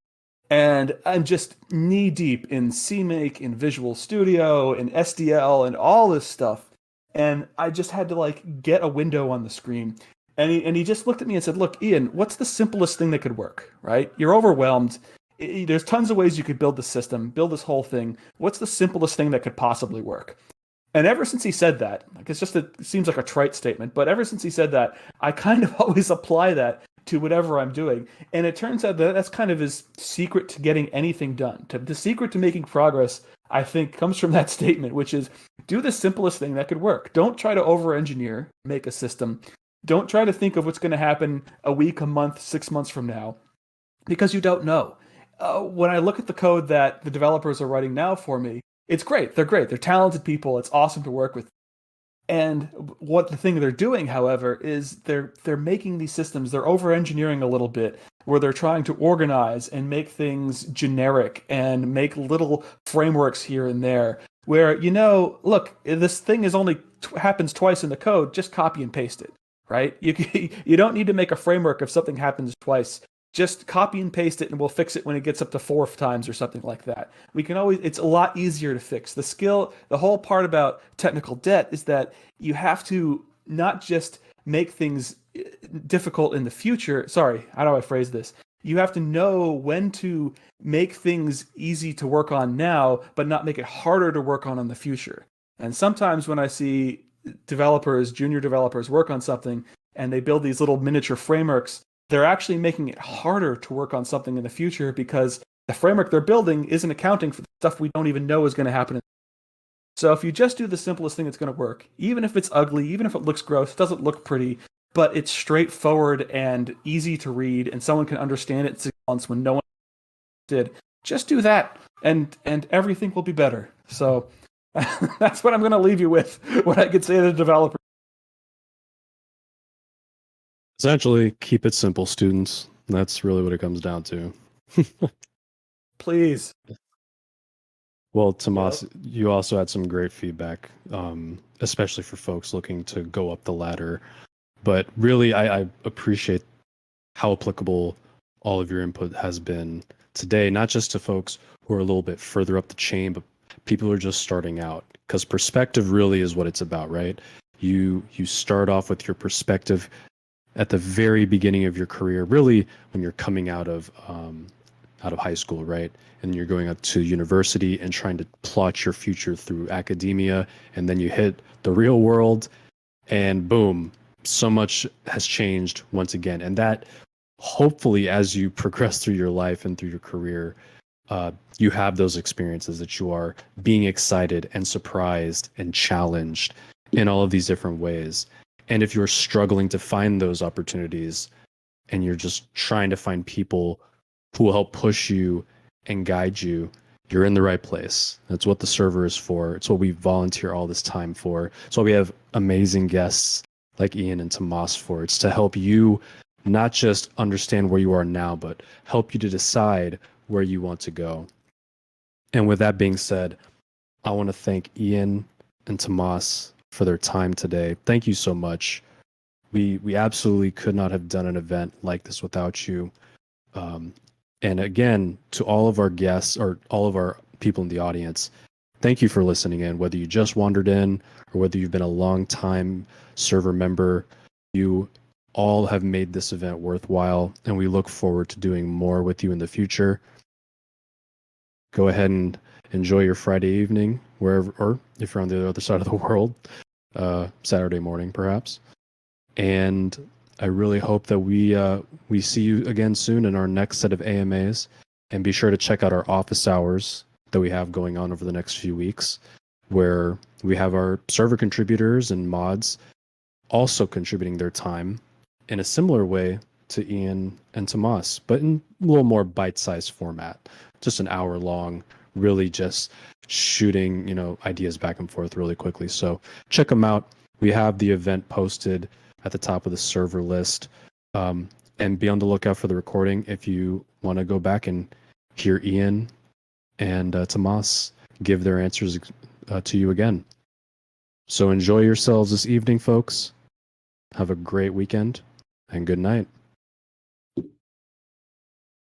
And I'm just knee deep in CMake, in Visual Studio, in SDL, and all this stuff. And I just had to like get a window on the screen. And he just looked at me and said, "Look, Ian, what's the simplest thing that could work, right? You're overwhelmed. There's tons of ways you could build the system, build this whole thing. What's the simplest thing that could possibly work?" And ever since he said that, like it seems like a trite statement, but ever since he said that, I kind of always apply that to whatever I'm doing. And it turns out that that's kind of his secret to getting anything done. The secret to making progress, I think, comes from that statement, which is do the simplest thing that could work. Don't try to over-engineer, make a system. Don't try to think of what's going to happen a week, a month, 6 months from now, because you don't know. When I look at the code that the developers are writing now for me, it's great. They're great. They're talented people. It's awesome to work with. And what the thing they're doing, however, is they're making these systems, they're over-engineering a little bit, where they're trying to organize and make things generic and make little frameworks here and there. Where, look, this thing is only happens twice in the code, just copy and paste it, right? You don't need to make a framework if something happens twice. Just copy and paste it and we'll fix it when it gets up to 4 times or something like that. It's a lot easier to fix. The whole part about technical debt is that you have to not just make things difficult in the future. Sorry, how do I phrase this? You have to know when to make things easy to work on now, but not make it harder to work on in the future. And sometimes when I see junior developers work on something and they build these little miniature frameworks, they're actually making it harder to work on something in the future because the framework they're building isn't accounting for the stuff we don't even know is going to happen. So if you just do the simplest thing that's going to work, even if it's ugly, even if it looks gross, it doesn't look pretty, but it's straightforward and easy to read and someone can understand it in 6 months when no one did, just do that and everything will be better. So that's what I'm going to leave you with, what I could say to the developer. Essentially, keep it simple, students. That's really what it comes down to. Please. Well, Tamas, you also had some great feedback, especially for folks looking to go up the ladder. But really, I appreciate how applicable all of your input has been today, not just to folks who are a little bit further up the chain, but people who are just starting out. Because perspective really is what it's about, right? You start off with your perspective at the very beginning of your career, really when you're coming out of high school, right? And you're going up to university and trying to plot your future through academia, and then you hit the real world, and boom, so much has changed once again. And that, hopefully, as you progress through your life and through your career, you have those experiences that you are being excited and surprised and challenged in all of these different ways. And if you're struggling to find those opportunities and you're just trying to find people who will help push you and guide you, you're in the right place. That's what the server is for. It's what we volunteer all this time for. It's what we have amazing guests like Ian and Tamas for. It's to help you not just understand where you are now, but help you to decide where you want to go. And with that being said, I want to thank Ian and Tamas for their time today. Thank you so much. We absolutely could not have done an event like this without you. And again, to all of our guests or all of our people in the audience, thank you for listening in. Whether you just wandered in or whether you've been a long time server member, you all have made this event worthwhile, and we look forward to doing more with you in the future. Go ahead and enjoy your Friday evening, wherever, or if you're on the other side of the world, Saturday morning perhaps. And I really hope that we see you again soon in our next set of AMAs. And be sure to check out our office hours that we have going on over the next few weeks, where we have our server contributors and mods also contributing their time in a similar way to Ian and Tamas, but in a little more bite-sized format, just an hour long, really just shooting, ideas back and forth really quickly. So check them out. We have the event posted at the top of the server list. And be on the lookout for the recording if you want to go back and hear Ian and Tamas give their answers to you again. So enjoy yourselves this evening, folks. Have a great weekend and good night.